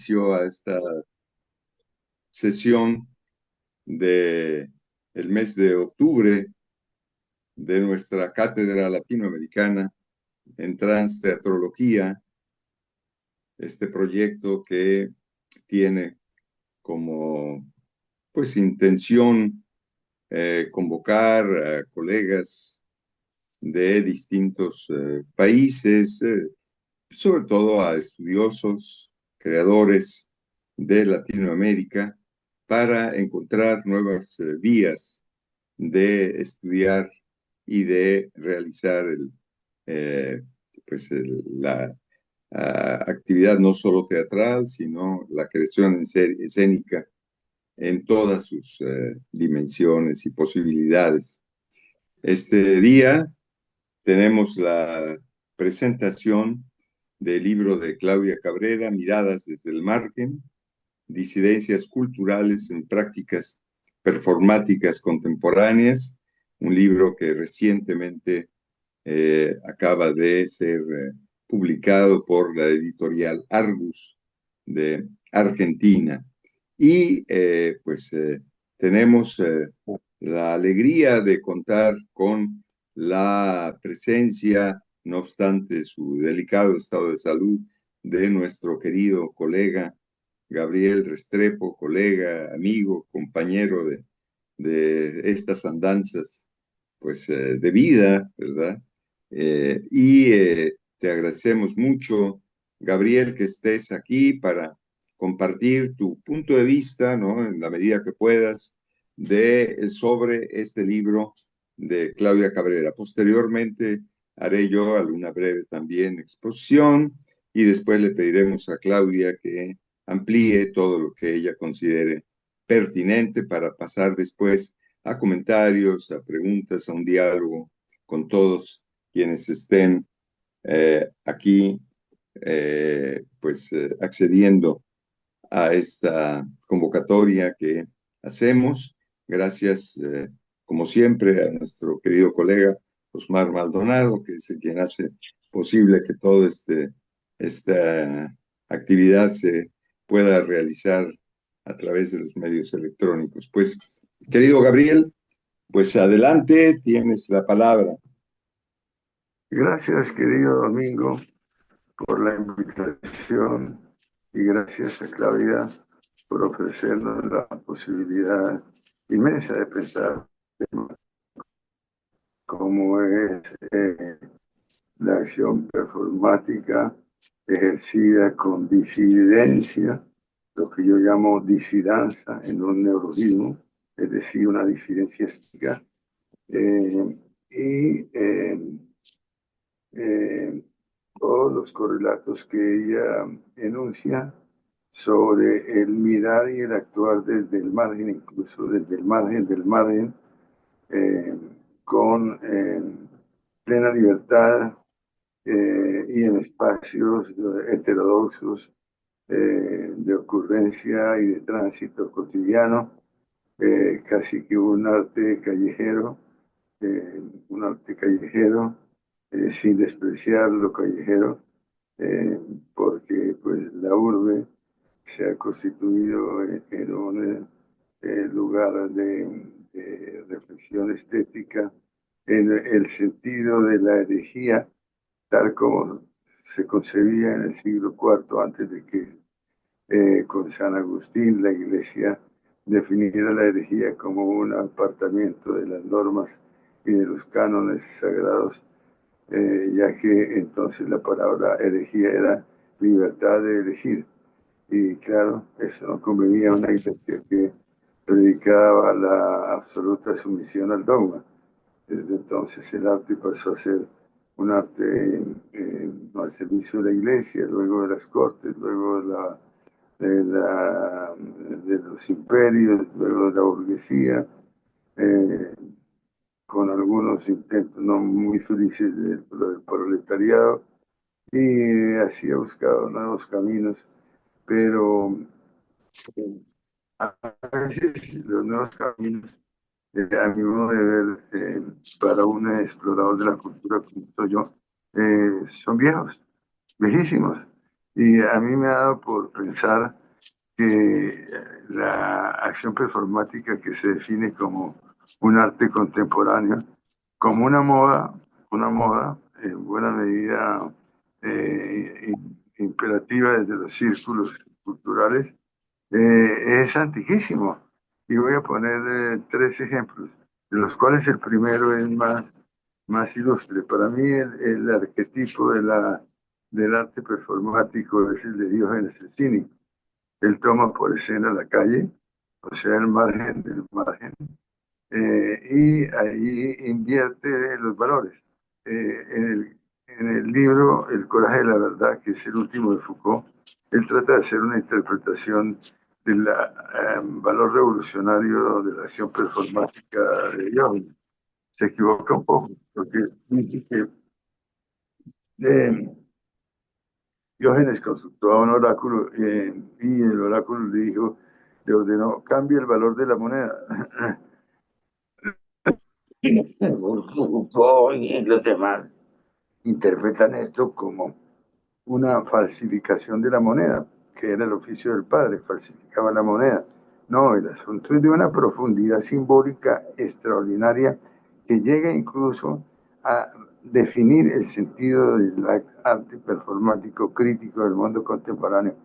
inicio a esta sesión de el mes de octubre de nuestra cátedra latinoamericana en transteatrología, este proyecto que tiene como intención convocar a colegas de distintos países, sobre todo a estudiosos, creadores de Latinoamérica, para encontrar nuevas vías de estudiar y de realizar eh, la actividad no solo teatral, sino la creación escénica en todas sus dimensiones y posibilidades. Este día tenemos la presentación del libro de Claudia Cabrera, Miradas desde el margen, disidencias culturales en prácticas performáticas contemporáneas, un libro que recientemente acaba de ser publicado por la editorial Argus de Argentina. Y tenemos la alegría de contar con la presencia, no obstante su delicado estado de salud, de nuestro querido colega Gabriel Restrepo, colega, amigo, compañero de estas andanzas, de vida, ¿verdad? Te agradecemos mucho, Gabriel, que estés aquí para compartir tu punto de vista, ¿no? En la medida que puedas, sobre este libro de Claudia Cabrera. Posteriormente haré yo alguna breve también exposición y después le pediremos a Claudia que amplíe todo lo que ella considere pertinente para pasar después a comentarios, a preguntas, a un diálogo con todos quienes estén aquí accediendo a esta convocatoria que hacemos. Gracias, como siempre, a nuestro querido colega Osmar Maldonado, que es el quien hace posible que toda esta actividad se pueda realizar a través de los medios electrónicos. Pues, querido Gabriel, pues adelante, tienes la palabra. Gracias, querido Domingo, por la invitación y gracias a Claudia por ofrecernos la posibilidad inmensa de pensar cómo es la acción performática ejercida con disidencia, lo que yo llamo disidanza en un neologismo, es decir, una disidencia estética. Todos los correlatos que ella enuncia sobre el mirar y el actuar desde el margen, incluso desde el margen del margen, con plena libertad y en espacios heterodoxos de ocurrencia y de tránsito cotidiano, casi que un arte callejero, sin despreciar lo callejero, porque pues la urbe se ha constituido en un lugar de reflexión estética en el sentido de la herejía, tal como se concebía en el siglo IV, antes de que con San Agustín la Iglesia definiera la herejía como un apartamiento de las normas y de los cánones sagrados, ya que entonces la palabra herejía era libertad de elegir. Y claro, eso no convenía a una iglesia que predicaba la absoluta sumisión al dogma. Desde entonces el arte pasó a ser un arte al servicio de la iglesia, luego de las cortes, luego de los imperios, luego de la burguesía, eh, con algunos intentos no muy felices del proletariado, y así ha buscado nuevos caminos, pero a veces los nuevos caminos, a mi modo de ver, para un explorador de la cultura como soy yo, son viejos, viejísimos, Y a mí me ha dado por pensar que la acción performática que se define como un arte contemporáneo, como una moda en buena medida imperativa desde los círculos culturales, es antiquísimo. Y voy a poner tres ejemplos, de los cuales el primero es más ilustre. Para mí el arquetipo del arte performático es el de Diógenes el Cínico. Él toma por escena la calle, o sea, el margen del margen, y ahí invierte los valores. En el libro El coraje de la verdad, que es el último de Foucault, él trata de hacer una interpretación del valor revolucionario de la acción performática de Jung. Se equivoca un poco, porque dice que eh, Diógenes consultó a un oráculo y el oráculo le dijo, le ordenó, cambie el valor de la moneda. Foucault y los demás interpretan esto como una falsificación de la moneda, que era el oficio del padre, falsificaba la moneda. No, el asunto es de una profundidad simbólica extraordinaria que llega incluso a definir el sentido del arte performático crítico del mundo contemporáneo.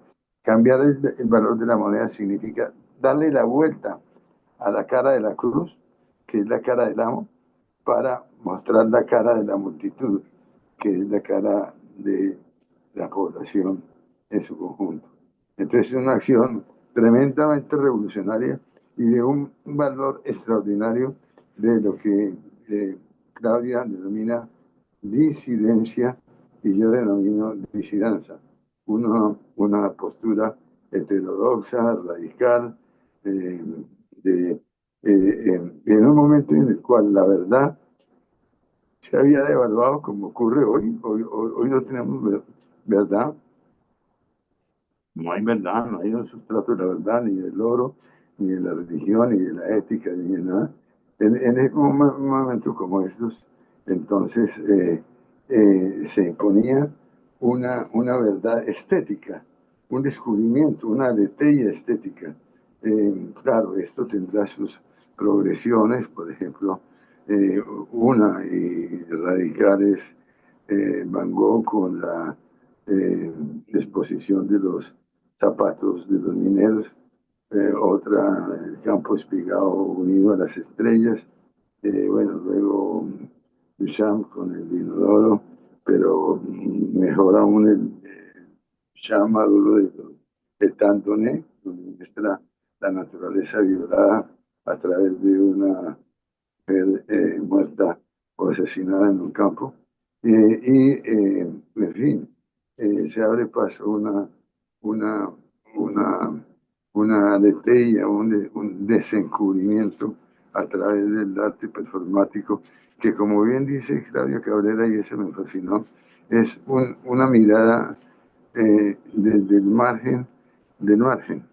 Cambiar el valor de la moneda significa darle la vuelta a la cara de la cruz, que es la cara del amo, para mostrar la cara de la multitud, que es la cara de la población en su conjunto. Entonces es una acción tremendamente revolucionaria y de un valor extraordinario de lo que Claudia denomina disidencia y yo denomino disidencia. Una postura heterodoxa, radical, eh, en un momento en el cual la verdad se había devaluado como ocurre hoy. Hoy no tenemos verdad, no hay verdad, no hay un sustrato de la verdad, ni del oro, ni de la religión, ni de la ética, ni de nada. En un momento como estos, entonces se imponía una verdad estética, un descubrimiento, una aletheia estética. Claro, esto tendrá sus progresiones, por ejemplo, eh, una y radicales, Van Gogh con la exposición de los zapatos de los mineros, otra, el campo espigado unido a las estrellas, bueno, luego Duchamp con el inodoro, pero mejor aún el Duchamp maduro de Tantonet, donde muestra la naturaleza violada a través de una mujer muerta o asesinada en un campo. En fin, se abre paso una, una, una aletheia, un desencubrimiento a través del arte performático, que como bien dice Claudio Cabrera, y eso me fascinó, es una mirada desde el margen del margen,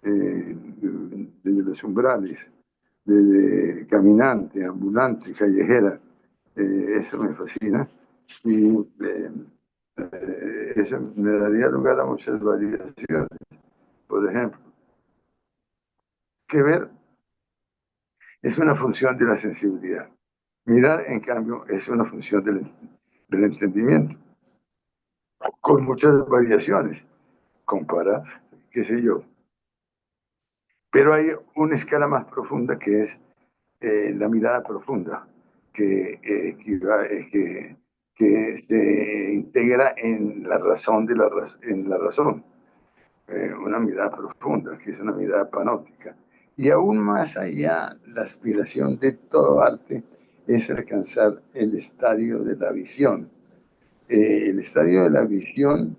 desde los umbrales, desde caminante, ambulante, callejera. Eso me fascina y eso me daría lugar a muchas variaciones. Por ejemplo, que ver es una función de la sensibilidad. Mirar, en cambio, es una función del entendimiento, con muchas variaciones. Comparar, qué sé yo. Pero hay una escala más profunda que es la mirada profunda, que se integra en la razón en la razón, una mirada profunda, que es una mirada panóptica. Y aún más allá, la aspiración de todo arte es alcanzar el estadio de la visión. El estadio de la visión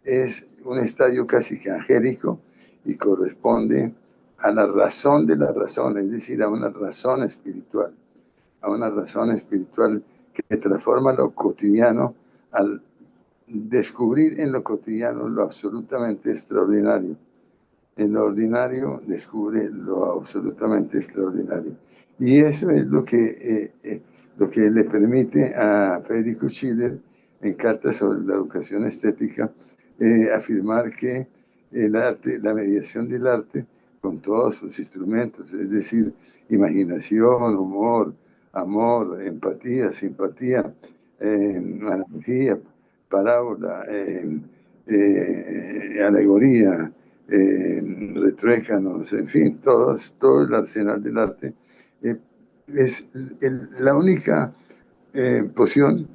es un estadio casi que angélico y corresponde a la razón de la razón, es decir, a una razón espiritual que transforma lo cotidiano al descubrir en lo cotidiano lo absolutamente extraordinario. En lo ordinario descubre lo absolutamente extraordinario. Y eso es lo que le permite a Federico Schiller, en Cartas sobre la educación estética, afirmar que el arte, la mediación del arte, con todos sus instrumentos, es decir, imaginación, humor, amor, empatía, simpatía, analogía, parábola, alegoría, retruécanos, en fin, todo el arsenal del arte, eh, es la única poción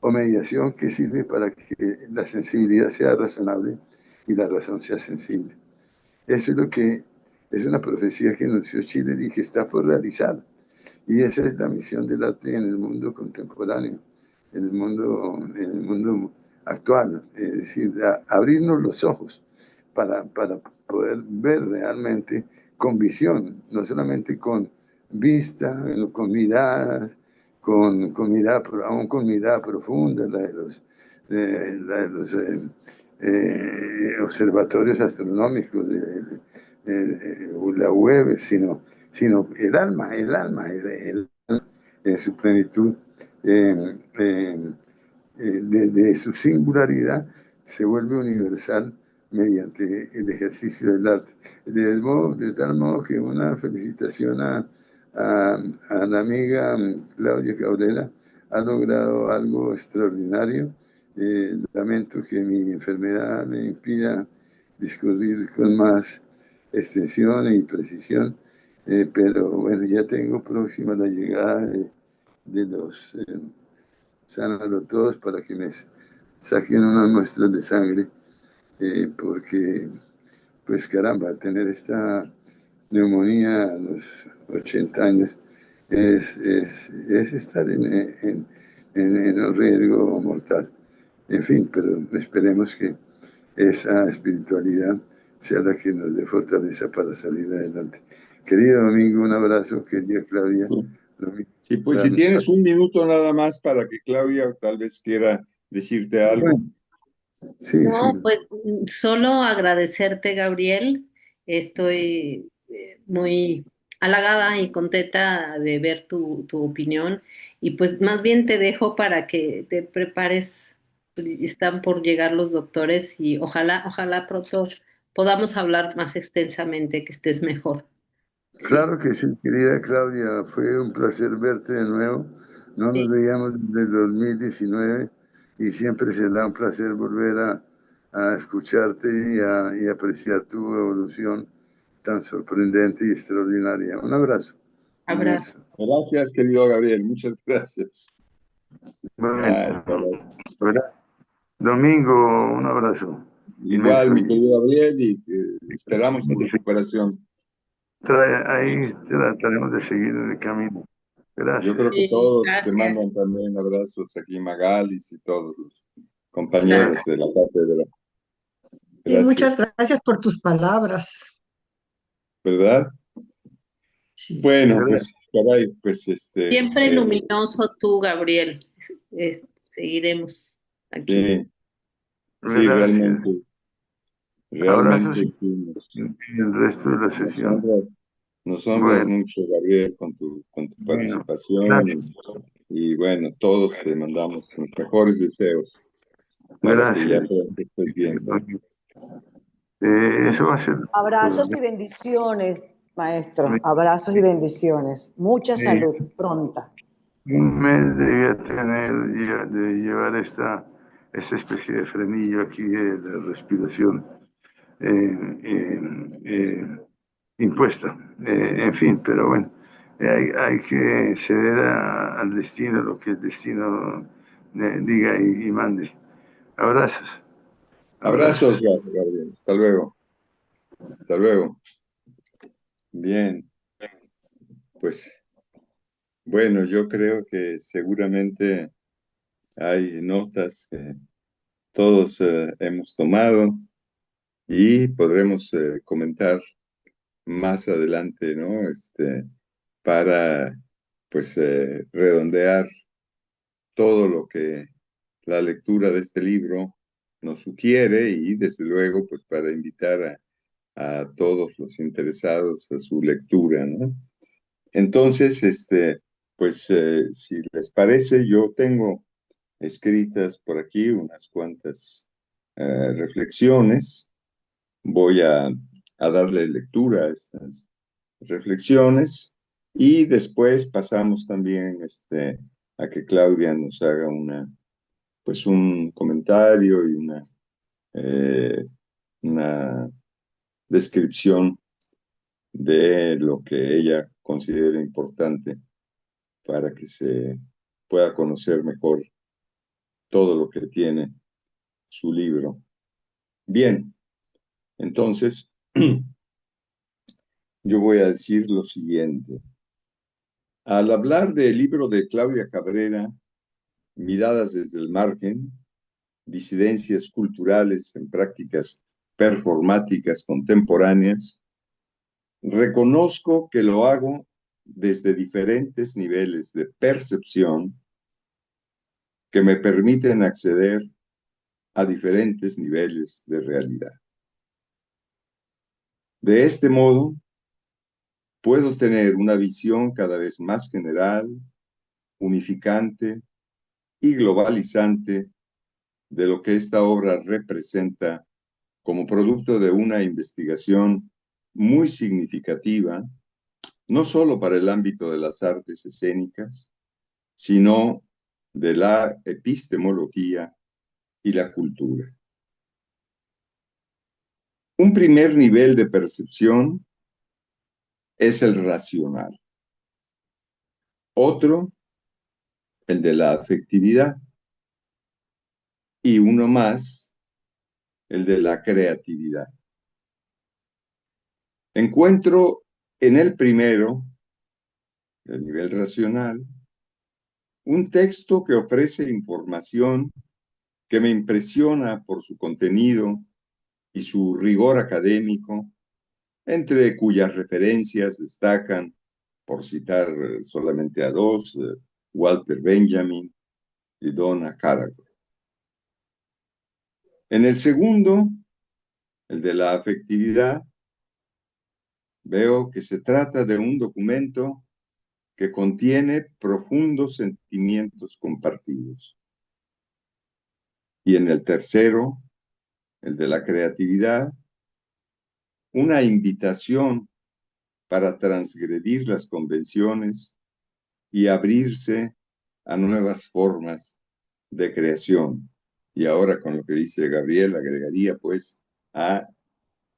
o mediación que sirve para que la sensibilidad sea razonable y la razón sea sensible. Eso es lo que es una profecía que anunció Chile y que está por realizar. Y esa es la misión del arte en el mundo contemporáneo, en el mundo actual. Es decir, abrirnos los ojos para poder ver realmente con visión, no solamente con vista, con miradas, aún con mirada profunda, la de los observatorios astronómicos, la web, sino el alma en su plenitud, de su singularidad, se vuelve universal mediante el ejercicio del arte. De tal modo que una felicitación a la amiga Claudia Cabrera, ha logrado algo extraordinario. Lamento que mi enfermedad me impida discurrir con más extensión y precisión, pero bueno, ya tengo próxima la llegada de los Sánalo todos para que me saquen unas muestras de sangre, porque, pues caramba, tener esta neumonía a los 80 años es estar en un riesgo mortal. En fin, pero esperemos que esa espiritualidad sea la que nos dé fortaleza para salir adelante. Querido Domingo, un abrazo. Querida Claudia, lo mismo Sí, pues para si nuestra... tienes un minuto nada más para que Claudia tal vez quiera decirte algo. Bueno, sí, sí. No, pues solo agradecerte, Gabriel. Estoy muy halagada y contenta de ver tu opinión y pues más bien te dejo para que te prepares. Están por llegar los doctores y ojalá pronto podamos hablar más extensamente, que estés mejor. Sí, Claro que sí, querida Claudia, fue un placer verte de nuevo. No nos sí, veíamos desde el 2019 y siempre será un placer volver a escucharte y apreciar tu evolución tan sorprendente y extraordinaria. Un abrazo abrazo. inmenso. Gracias, querido Gabriel. Muchas gracias. Igualmente. Hasta luego. ¿Verdad? Domingo, un abrazo Igual, inmenso. mi querido Gabriel, y esperamos tu recuperación. Ahí trataremos de seguir en el camino. Yo Gracias. creo que Sí, todos te gracias. mandan también abrazos aquí, Magalis y todos los compañeros Gracias. de la cátedra. Y muchas Gracias. gracias por tus palabras. ¿Verdad? Sí. Bueno, Gracias. pues, caray, pues Siempre luminoso tú, Gabriel. Seguiremos aquí. sí, sí, Gracias. realmente, Abrazos realmente sí, y el resto de la nos sesión. honras, nos honras Bueno, mucho, Gabriel, con tu bueno, participación gracias. y bueno, todos te mandamos los mejores deseos para que ya Gracias. pronto estés bien. Eso va a ser todo. Abrazos y bendiciones, maestro. Abrazos y bendiciones. Mucha Eh, salud pronta. un mes debía tener, de llevar esta especie de frenillo aquí de la respiración impuesta. En fin, pero bueno, hay que ceder al destino, lo que el destino diga y mande. Abrazos, Abrazos, abrazos. Gabriel. Hasta luego. Hasta luego. Bien, pues bueno, yo creo que seguramente hay notas que todos hemos tomado y podremos comentar más adelante, ¿no? Para, pues, redondear todo lo que la lectura de este libro nos sugiere y, desde luego, pues, para invitar a todos los interesados a su lectura, ¿no? Entonces, pues, si les parece, yo tengo escritas por aquí unas cuantas reflexiones. Voy a darle lectura a estas reflexiones y después pasamos también a que Claudia nos haga pues un comentario y una descripción de lo que ella considera importante para que se pueda conocer mejor todo lo que tiene su libro. Bien, entonces yo voy a decir lo siguiente. Al hablar del libro de Claudia Cabrera, Miradas desde el margen, disidencias culturales en prácticas performáticas contemporáneas, reconozco que lo hago desde diferentes niveles de percepción que me permiten acceder a diferentes niveles de realidad. De este modo, puedo tener una visión cada vez más general, unificante y globalizante de lo que esta obra representa como producto de una investigación muy significativa, no solo para el ámbito de las artes escénicas, sino de la epistemología y la cultura. Un primer nivel de percepción es el racional. Otro, el de la afectividad. Y uno más, el de la creatividad. Encuentro en el primero, el nivel racional, un texto que ofrece información que me impresiona por su contenido y su rigor académico, entre cuyas referencias destacan, por citar solamente a dos, Walter Benjamin y Donna Haraway. En el segundo, el de la afectividad, veo que se trata de un documento que contiene profundos sentimientos compartidos. Y en el tercero, el de la creatividad, una invitación para transgredir las convenciones y abrirse a nuevas formas de creación. Y ahora con lo que dice Gabriel, agregaría pues a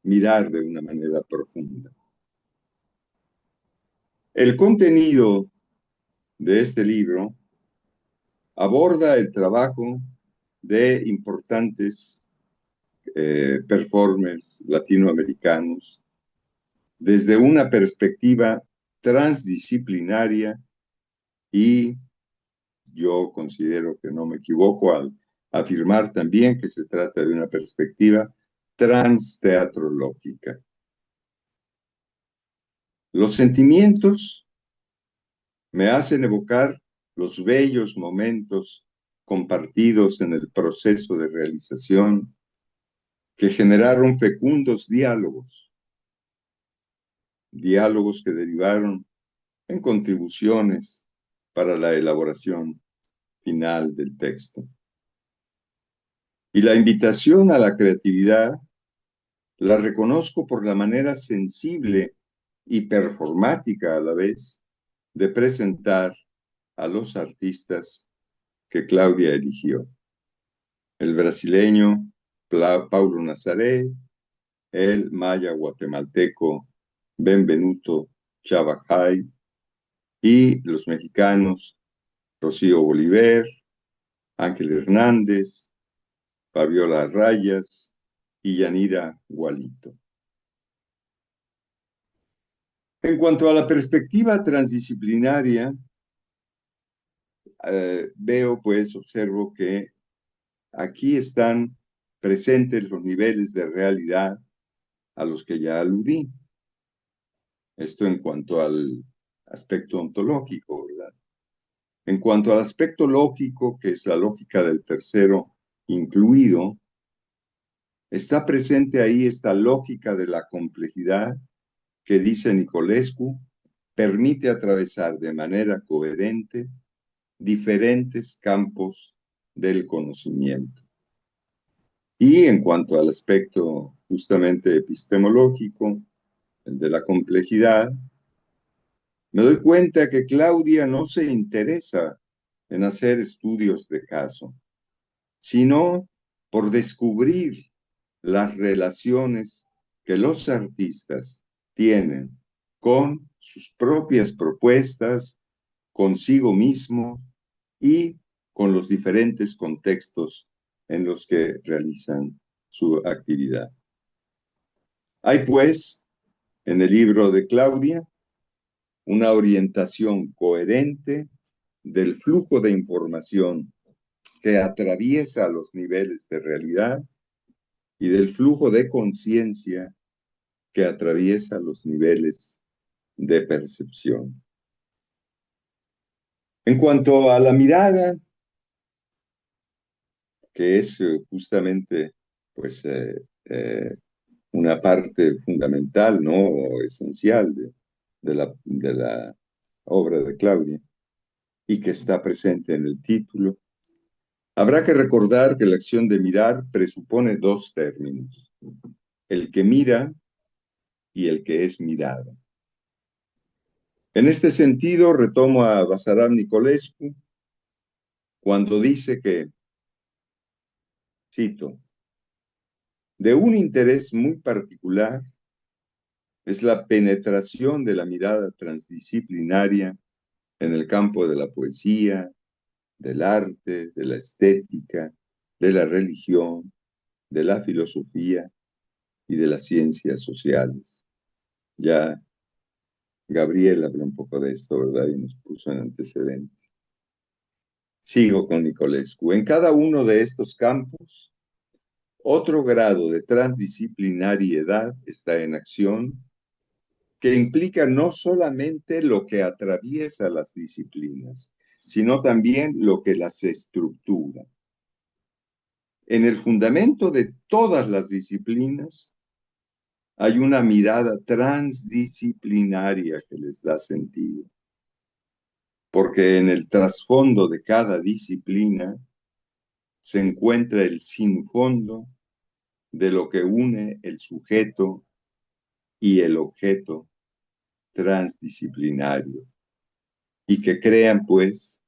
mirar de una manera profunda. El contenido de este libro aborda el trabajo de importantes performers latinoamericanos desde una perspectiva transdisciplinaria y yo considero que no me equivoco al afirmar también que se trata de una perspectiva transteatrológica. Los sentimientos me hacen evocar los bellos momentos compartidos en el proceso de realización que generaron fecundos diálogos que derivaron en contribuciones para la elaboración final del texto. Y la invitación a la creatividad la reconozco por la manera sensible y performática a la vez de presentar a los artistas que Claudia eligió. El brasileño Paulo Nazaré, el maya guatemalteco Benvenuto Chavajay y los mexicanos Rocío Bolívar, Ángel Hernández, Fabiola Rayas y Yanira Gualito. En cuanto a la perspectiva transdisciplinaria, observo que aquí están presentes los niveles de realidad a los que ya aludí. Esto en cuanto al aspecto ontológico, ¿verdad? En cuanto al aspecto lógico, que es la lógica del tercero incluido, está presente ahí esta lógica de la complejidad que, dice Nicolescu, permite atravesar de manera coherente diferentes campos del conocimiento. Y en cuanto al aspecto justamente epistemológico, el de la complejidad, me doy cuenta que Claudia no se interesa en hacer estudios de caso, sino por descubrir las relaciones que los artistas tienen con sus propias propuestas, consigo mismo y con los diferentes contextos en los que realizan su actividad. Hay, pues, en el libro de Claudia, una orientación coherente del flujo de información que atraviesa los niveles de realidad y del flujo de conciencia que atraviesa los niveles de percepción. En cuanto a la mirada, que es justamente pues, una parte fundamental, ¿no? O esencial de la obra de Claudia y que está presente en el título, habrá que recordar que la acción de mirar presupone dos términos, el que mira y el que es mirado. En este sentido, retomo a Basarab Nicolescu cuando dice que, cito, de un interés muy particular es la penetración de la mirada transdisciplinaria en el campo de la poesía, del arte, de la estética, de la religión, de la filosofía y de las ciencias sociales. Ya Gabriel habló un poco de esto, ¿verdad? Y nos puso en antecedentes. Sigo con Nicolescu. En cada uno de estos campos, otro grado de transdisciplinariedad está en acción, que implica no solamente lo que atraviesa las disciplinas, sino también lo que las estructura. En el fundamento de todas las disciplinas hay una mirada transdisciplinaria que les da sentido, porque en el trasfondo de cada disciplina se encuentra el sinfondo de lo que une el sujeto y el objeto transdisciplinario y que crean pues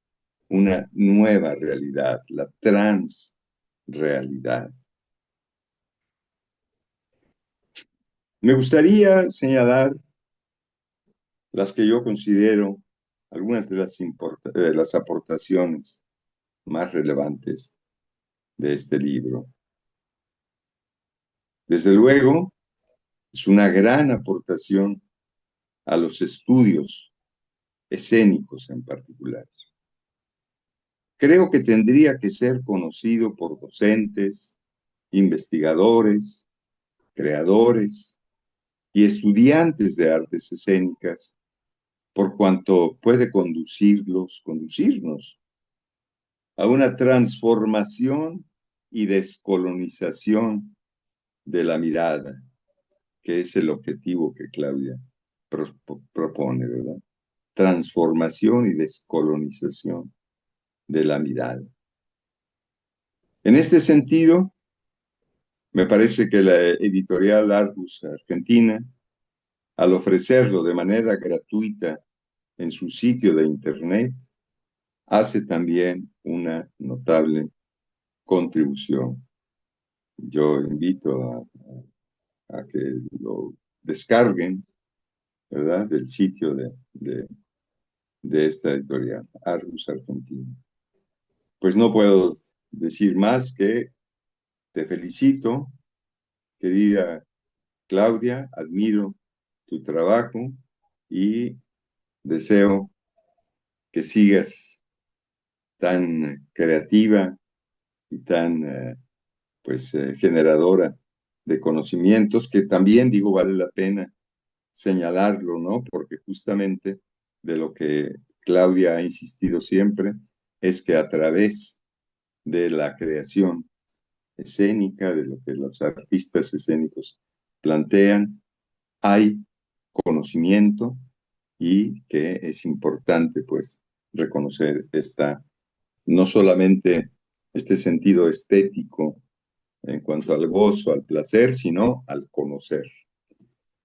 una nueva realidad, la transrealidad. Me gustaría señalar las que yo considero algunas de las aportaciones más relevantes de este libro. Desde luego, es una gran aportación a los estudios escénicos en particular. Creo que tendría que ser conocido por docentes, investigadores, creadores y estudiantes de artes escénicas, por cuanto puede conducirnos a una transformación y descolonización de la mirada, que es el objetivo que Claudia propone, ¿verdad? Transformación y descolonización de la mirada. En este sentido, me parece que la editorial Argus Argentina, al ofrecerlo de manera gratuita en su sitio de internet, hace también una notable contribución. Yo invito a que lo descarguen, ¿verdad? Del sitio de esta editorial, Argus Argentina. Pues no puedo decir más que te felicito, querida Claudia, admiro tu trabajo y deseo que sigas tan creativa y tan generadora de conocimientos, que también, digo, vale la pena señalarlo, ¿no? Porque justamente de lo que Claudia ha insistido siempre es que a través de la creación escénica, de lo que los artistas escénicos plantean, hay conocimiento y que es importante, pues, reconocer no solamente este sentido estético en cuanto al gozo, al placer, sino al conocer.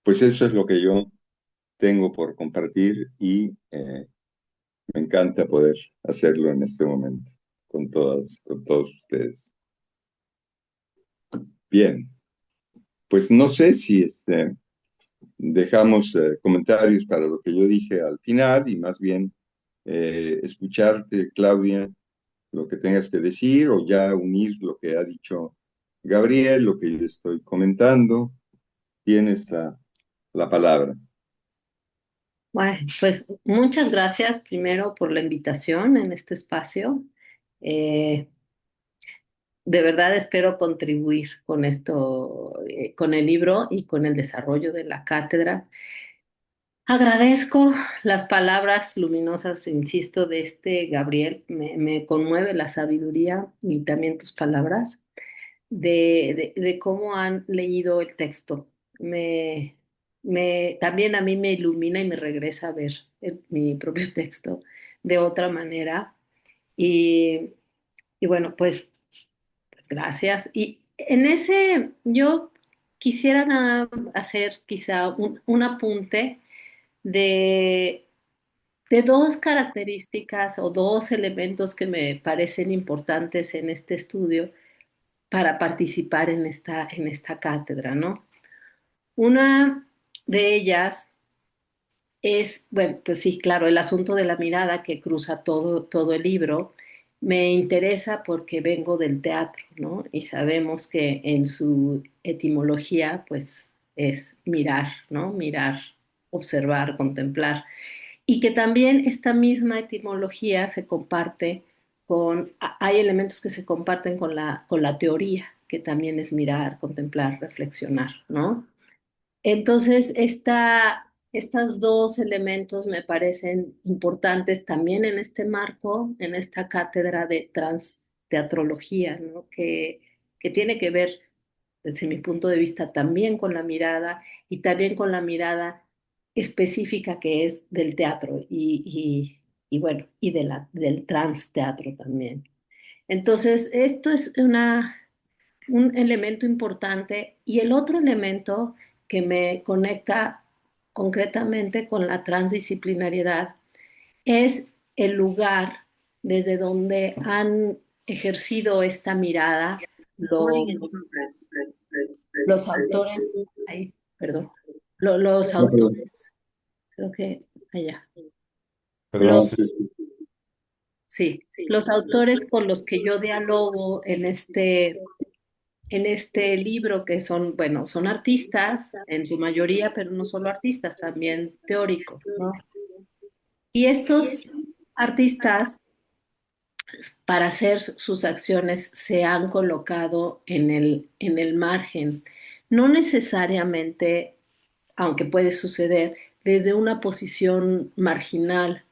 Pues eso es lo que yo tengo por compartir y me encanta poder hacerlo en este momento con todos ustedes. Bien, pues no sé si dejamos comentarios para lo que yo dije al final y más bien escucharte, Claudia, lo que tengas que decir o ya unir lo que ha dicho Gabriel, lo que yo estoy comentando. Tienes la palabra. Bueno, pues muchas gracias primero por la invitación en este espacio. Eh, de verdad espero contribuir con esto, con el libro y con el desarrollo de la cátedra. Agradezco las palabras luminosas, insisto, de este Gabriel. Me conmueve la sabiduría y también tus palabras de cómo han leído el texto. También a mí me ilumina y me regresa a ver mi propio texto de otra manera. Y, y bueno, pues gracias. Y en ese, yo quisiera nada hacer quizá un apunte de, de dos características o dos elementos que me parecen importantes en este estudio para participar en esta cátedra, ¿no? Una de ellas es, bueno, pues sí, claro, el asunto de la mirada que cruza todo el libro. Me interesa porque vengo del teatro, ¿no? Y sabemos que en su etimología, pues es mirar, ¿no? Mirar, observar, contemplar. Y que también esta misma etimología se comparte hay elementos que se comparten con la teoría, que también es mirar, contemplar, reflexionar, ¿no? Entonces, estos dos elementos me parecen importantes también en este marco, en esta cátedra de transteatrología, ¿no? Que tiene que ver, desde mi punto de vista, también con la mirada y también con la mirada específica que es del teatro y bueno, y del transteatro también. Entonces, esto es un elemento importante y el otro elemento que me conecta concretamente con la transdisciplinariedad es el lugar desde donde han ejercido esta mirada los autores, ay, perdón, los No, perdón. autores, creo que allá, Perdón, los, sí. sí, los autores con los que yo dialogo en este libro, que son, bueno, son artistas en su mayoría, pero no solo artistas, también teóricos, ¿no? Y estos artistas, para hacer sus acciones, se han colocado en el margen, no necesariamente, aunque puede suceder, desde una posición marginal,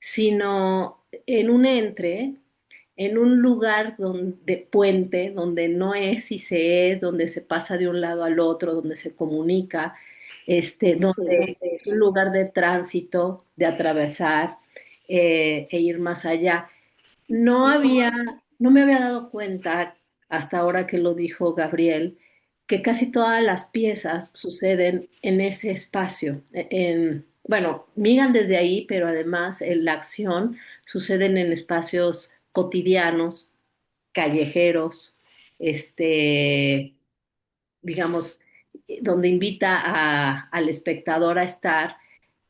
sino en un en un lugar donde puente, donde no es y se es, donde se pasa de un lado al otro, donde se comunica, donde es un lugar de tránsito, de atravesar e ir más allá. No me había dado cuenta hasta ahora que lo dijo Gabriel, que casi todas las piezas suceden en ese espacio. Bueno, miran desde ahí, pero además la acción suceden en espacios cotidianos, callejeros, este, digamos, donde invita al espectador a estar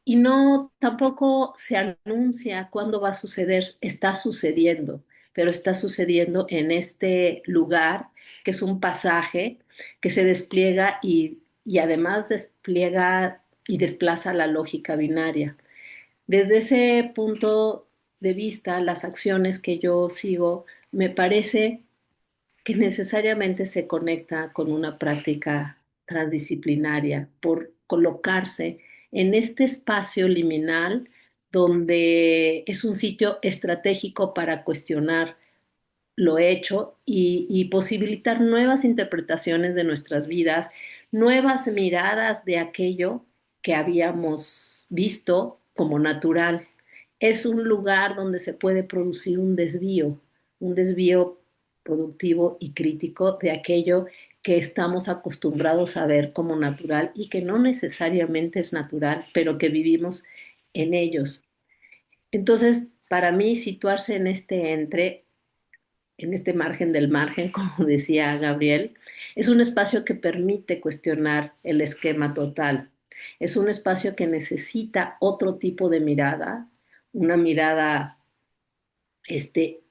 y no tampoco se anuncia cuándo va a suceder, está sucediendo, pero está sucediendo en este lugar que es un pasaje que se despliega y además despliega y desplaza la lógica binaria. Desde ese punto de vista, las acciones que yo sigo me parece que necesariamente se conecta con una práctica transdisciplinaria por colocarse en este espacio liminal donde es un sitio estratégico para cuestionar lo hecho y posibilitar nuevas interpretaciones de nuestras vidas, nuevas miradas de aquello que habíamos visto como natural. Es un lugar donde se puede producir un desvío productivo y crítico de aquello que estamos acostumbrados a ver como natural y que no necesariamente es natural, pero que vivimos en ellos. Entonces, para mí, situarse en en este margen del margen, como decía Gabriel, es un espacio que permite cuestionar el esquema total. Es un espacio que necesita otro tipo de mirada, una mirada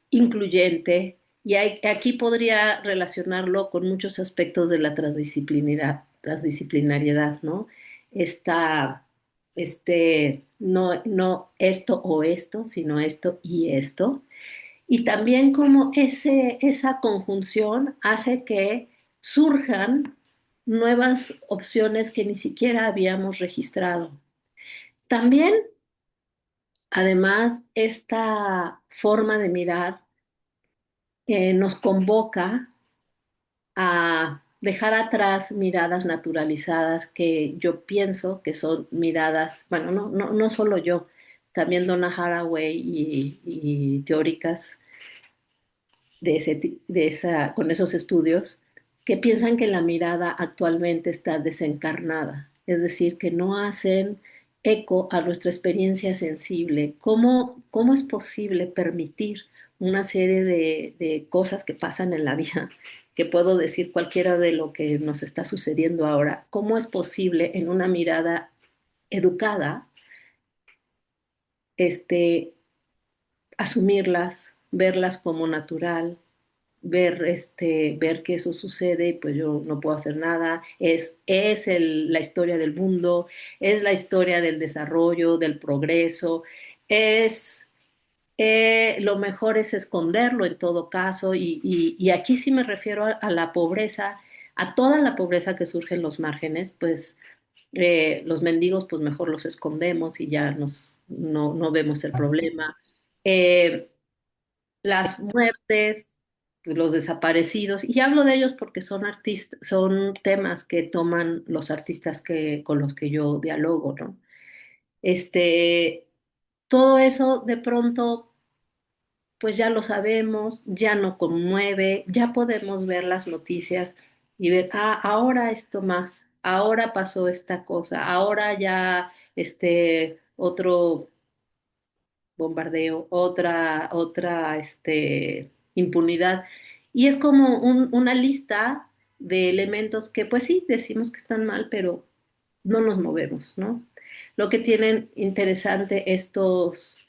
incluyente, y aquí podría relacionarlo con muchos aspectos de la transdisciplinariedad, ¿no? Esta, no esto o esto, sino esto y esto. Y también como esa conjunción hace que surjan nuevas opciones que ni siquiera habíamos registrado. También, además, esta forma de mirar nos convoca a dejar atrás miradas naturalizadas que yo pienso que son miradas, bueno, no solo yo, también Donna Haraway y teóricas con esos estudios que piensan que la mirada actualmente está desencarnada, es decir, que no hacen eco a nuestra experiencia sensible. ¿Cómo es posible permitir una serie de cosas que pasan en la vida, que puedo decir cualquiera de lo que nos está sucediendo ahora? ¿Cómo es posible en una mirada educada, este, asumirlas, verlas como natural, ver que eso sucede, pues yo no puedo hacer nada, la historia del mundo, es la historia del desarrollo, del progreso, es, lo mejor es esconderlo en todo caso, y aquí sí me refiero a la pobreza, a toda la pobreza que surge en los márgenes, pues los mendigos, pues mejor los escondemos y ya no vemos el problema. Eh, las muertes, los desaparecidos, y hablo de ellos porque son artistas, son temas que toman los artistas con los que yo dialogo, ¿no? Este, todo eso de pronto, pues ya lo sabemos, ya no conmueve, ya podemos ver las noticias y ver, ahora esto más, ahora pasó esta cosa, ahora ya otro bombardeo, impunidad. Y es como una lista de elementos que, pues sí, decimos que están mal, pero no nos movemos, ¿no? Lo que tienen interesante estos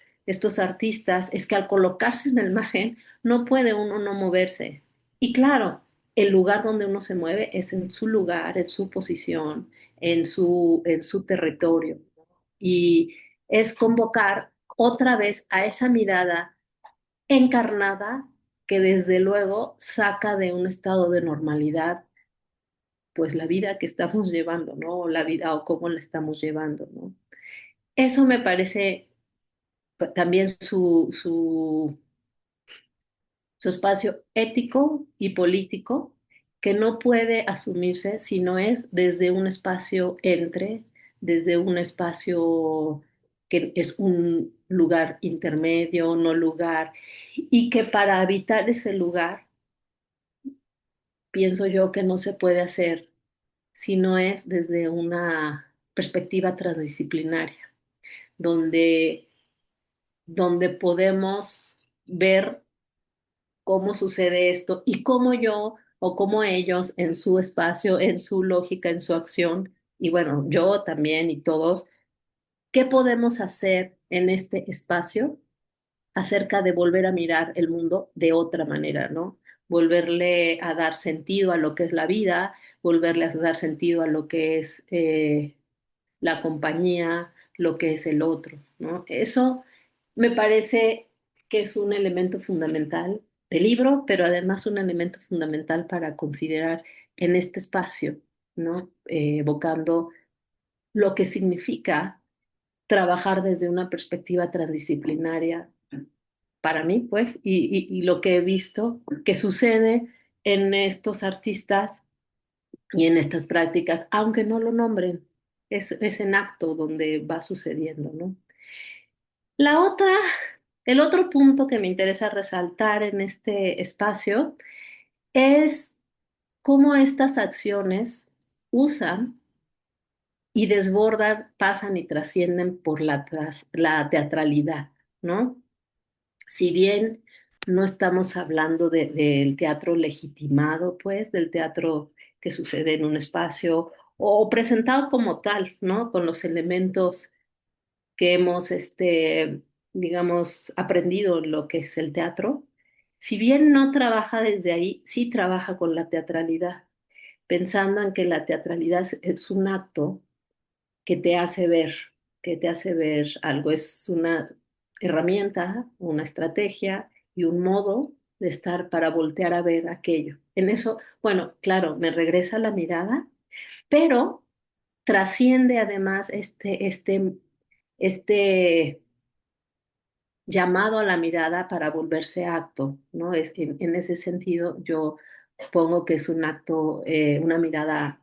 artistas es que al colocarse en el margen, no puede uno no moverse. Y claro, el lugar donde uno se mueve es en su lugar, en su posición, en su territorio. Y es convocar otra vez a esa mirada encarnada que desde luego saca de un estado de normalidad pues la vida que estamos llevando, ¿no? O la vida o cómo la estamos llevando, ¿no? Eso me parece también su espacio ético y político que no puede asumirse si no es desde un espacio desde un espacio que es un lugar intermedio, no lugar, y que para habitar ese lugar, pienso yo que no se puede hacer si no es desde una perspectiva transdisciplinaria, donde, donde podemos ver cómo sucede esto y cómo yo o cómo ellos en su espacio, en su lógica, en su acción, y bueno, yo también y todos, ¿qué podemos hacer en este espacio acerca de volver a mirar el mundo de otra manera, ¿no? Volverle a dar sentido a lo que es la vida, volverle a dar sentido a lo que es la compañía, lo que es el otro, ¿no? Eso me parece que es un elemento fundamental del libro, pero además un elemento fundamental para considerar en este espacio, ¿no? Evocando lo que significa trabajar desde una perspectiva transdisciplinaria para mí, pues, y lo que he visto que sucede en estos artistas y en estas prácticas, aunque no lo nombren, es en acto donde va sucediendo, ¿no? La otra, el otro punto que me interesa resaltar en este espacio es cómo estas acciones usan y desbordan, pasan y trascienden por la teatralidad, ¿no? Si bien no estamos hablando del teatro legitimado, pues, del teatro que sucede en un espacio o presentado como tal, ¿no? Con los elementos que hemos, digamos, aprendido en lo que es el teatro. Si bien no trabaja desde ahí, sí trabaja con la teatralidad, pensando en que la teatralidad es un acto que te hace ver, que te hace ver algo. Es una herramienta, una estrategia y un modo de estar para voltear a ver aquello. En eso, bueno, claro, me regresa la mirada, pero trasciende además este llamado a la mirada para volverse acto, ¿no? En ese sentido, yo pongo que es un acto, una mirada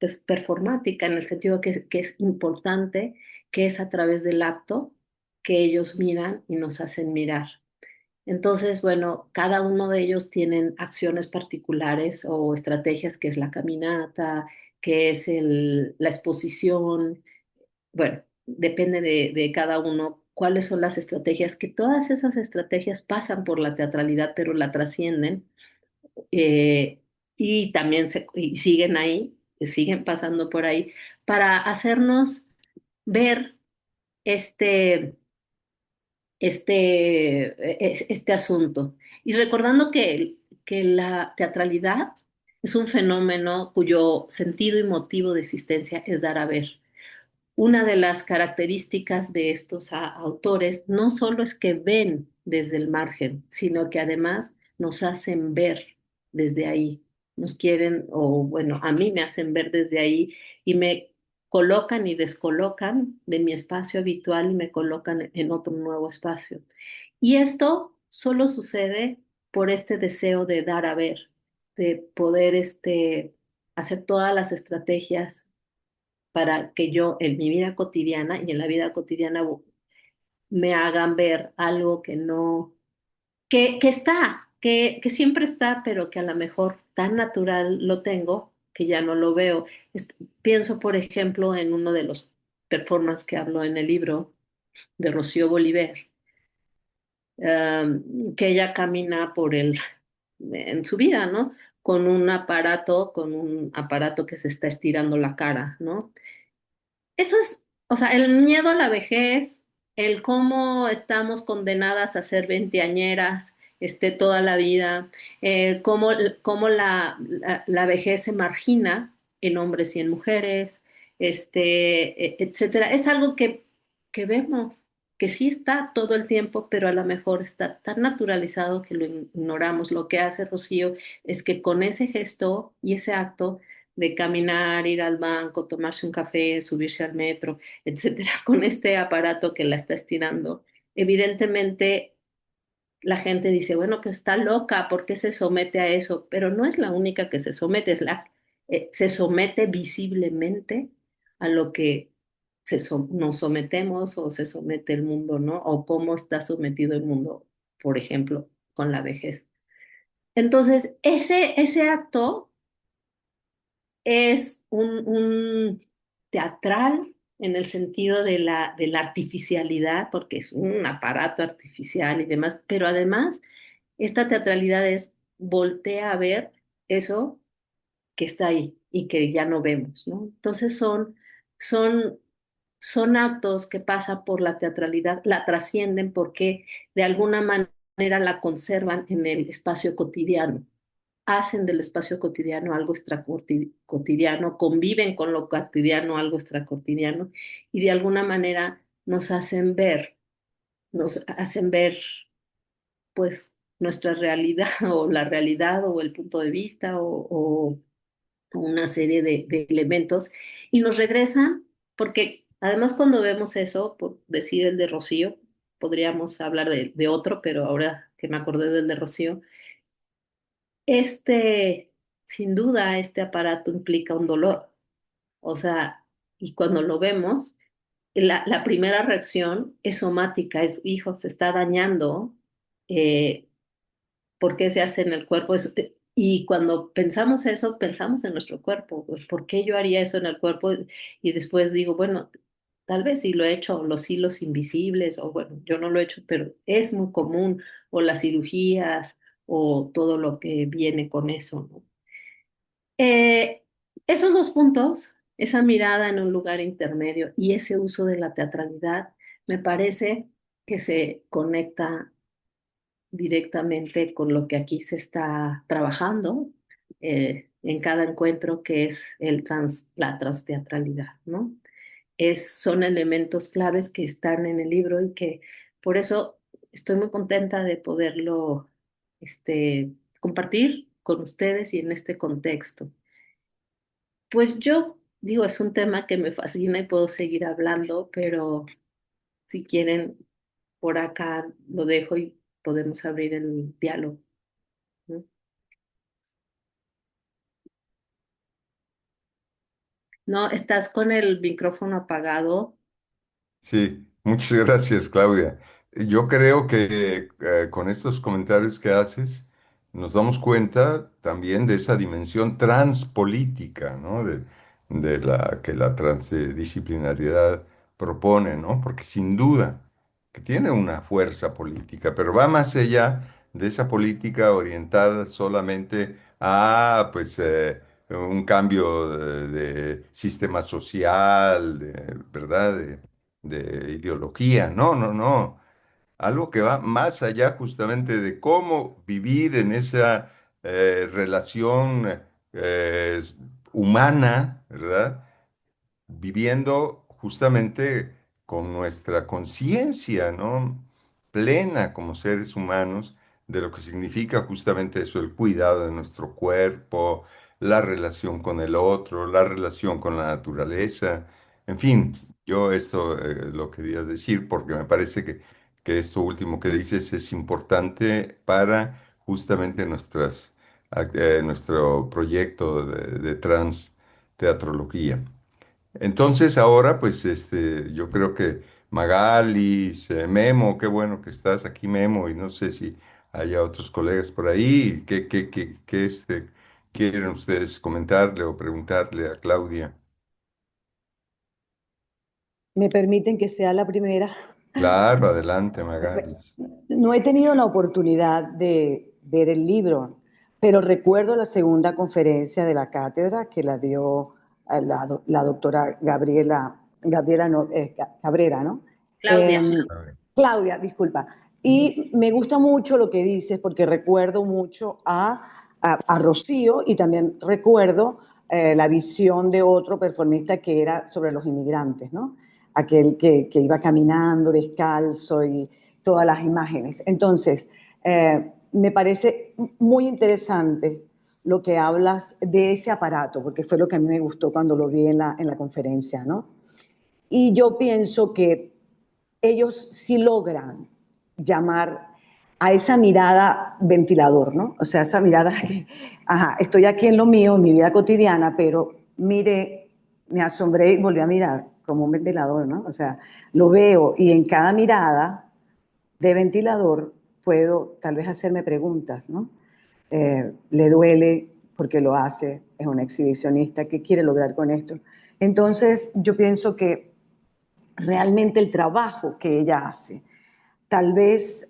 pues, performática, en el sentido que es importante, que es a través del acto que ellos miran y nos hacen mirar. Entonces, bueno, cada uno de ellos tienen acciones particulares o estrategias, que es la caminata, que es la exposición. Bueno, depende de cada uno cuáles son las estrategias, que todas esas estrategias pasan por la teatralidad, pero la trascienden, eh, y también y siguen ahí, siguen pasando por ahí, para hacernos ver este, este asunto. Y recordando que la teatralidad es un fenómeno cuyo sentido y motivo de existencia es dar a ver. Una de las características de estos autores no solo es que ven desde el margen, sino que además nos hacen ver desde ahí. Nos quieren, o bueno, a mí me hacen ver desde ahí y me colocan y descolocan de mi espacio habitual y me colocan en otro nuevo espacio. Y esto solo sucede por este deseo de dar a ver, de poder hacer todas las estrategias para que yo en mi vida cotidiana y en la vida cotidiana me hagan ver algo que no, que está, que siempre está, pero que a lo mejor tan natural lo tengo que ya no lo veo. Pienso, por ejemplo, en uno de los performances que hablo en el libro de Rocío Bolívar, que ella camina en su vida, ¿no? Con un aparato que se está estirando la cara, ¿no? Eso es, o sea, el miedo a la vejez, el cómo estamos condenadas a ser veinteañeras, toda la vida, cómo, cómo la vejez se margina en hombres y en mujeres, etcétera. Es algo que vemos, que sí está todo el tiempo, pero a lo mejor está tan naturalizado que lo ignoramos. Lo que hace Rocío es que con ese gesto y ese acto de caminar, ir al banco, tomarse un café, subirse al metro, etcétera, con este aparato que la está estirando. Evidentemente, la gente dice, bueno, pues está loca, ¿por qué se somete a eso? Pero no es la única que se somete, se somete visiblemente a lo que nos sometemos o se somete el mundo, ¿no? O cómo está sometido el mundo, por ejemplo, con la vejez. Entonces, ese acto es un teatral en el sentido de la artificialidad, porque es un aparato artificial y demás, pero además esta teatralidad es voltea a ver eso que está ahí y que ya no vemos, ¿no? Entonces son, son actos que pasan por la teatralidad, la trascienden porque de alguna manera la conservan en el espacio cotidiano, hacen del espacio cotidiano algo extracotidiano, conviven con lo cotidiano algo extracotidiano y de alguna manera nos hacen ver pues nuestra realidad o la realidad o el punto de vista o una serie de elementos y nos regresan porque además cuando vemos eso, por decir el de Rocío, podríamos hablar de otro, pero ahora que me acordé del de Rocío, este, sin duda, este aparato implica un dolor. O sea, y cuando lo vemos, la primera reacción es somática, es, hijo, se está dañando. ¿Por qué se hace en el cuerpo? Y cuando pensamos eso, pensamos en nuestro cuerpo. Pues, ¿por qué yo haría eso en el cuerpo? Y después digo, bueno, tal vez sí lo he hecho, los hilos invisibles, o bueno, yo no lo he hecho, pero es muy común, o las cirugías, o todo lo que viene con eso, ¿no? Eh, Esos dos puntos, esa mirada en un lugar intermedio y ese uso de la teatralidad, me parece que se conecta directamente con lo que aquí se está trabajando en cada encuentro, que es la transteatralidad, ¿no? Son elementos claves que están en el libro y que por eso estoy muy contenta de poderlo compartir con ustedes y en este contexto. Pues yo digo, es un tema que me fascina y puedo seguir hablando, pero si quieren, por acá lo dejo y podemos abrir el diálogo, ¿no? No, estás con el micrófono apagado. Sí, muchas gracias, Claudia. Yo creo que con estos comentarios que haces nos damos cuenta también de esa dimensión transpolítica, ¿no? De la que la transdisciplinariedad propone, ¿no? Porque sin duda que tiene una fuerza política, pero va más allá de esa política orientada solamente a, pues, un cambio de sistema social, ¿verdad? De ideología. No, no, no. Algo que va más allá justamente de cómo vivir en esa relación eh, humana, ¿verdad? Viviendo justamente con nuestra conciencia, ¿no? Plena como seres humanos de lo que significa justamente eso, el cuidado de nuestro cuerpo, la relación con el otro, la relación con la naturaleza. En fin, yo esto lo quería decir porque me parece que esto último que dices es importante para justamente nuestro proyecto de trans teatrología. Entonces ahora, pues, yo creo que Magalis, Memo, qué bueno que estás aquí, Memo, y no sé si haya otros colegas por ahí, ¿qué quieren ustedes comentarle o preguntarle a Claudia? ¿Me permiten que sea la primera? Claro, adelante, Magalis. No he tenido la oportunidad de ver el libro, pero recuerdo la segunda conferencia de la cátedra que la dio la doctora Gabriela no, Cabrera, ¿no? Claudia. Eh, Claudia, disculpa. Y me gusta mucho lo que dices porque recuerdo mucho a Rocío y también recuerdo la visión de otro performista que era sobre los inmigrantes, ¿no? Aquel que iba caminando descalzo y todas las imágenes. Entonces, me parece muy interesante lo que hablas de ese aparato, porque fue lo que a mí me gustó cuando lo vi en la conferencia, ¿no? Y yo pienso que ellos sí logran llamar a esa mirada ventilador, ¿no? O sea, esa mirada que, ajá, estoy aquí en lo mío, en mi vida cotidiana, pero mire, me asombré y volví a mirar como un ventilador, ¿no? O sea, lo veo y en cada mirada de ventilador puedo tal vez hacerme preguntas, ¿no? Le duele porque lo hace, es un exhibicionista, ¿qué quiere lograr con esto? Entonces, yo pienso que realmente el trabajo que ella hace tal vez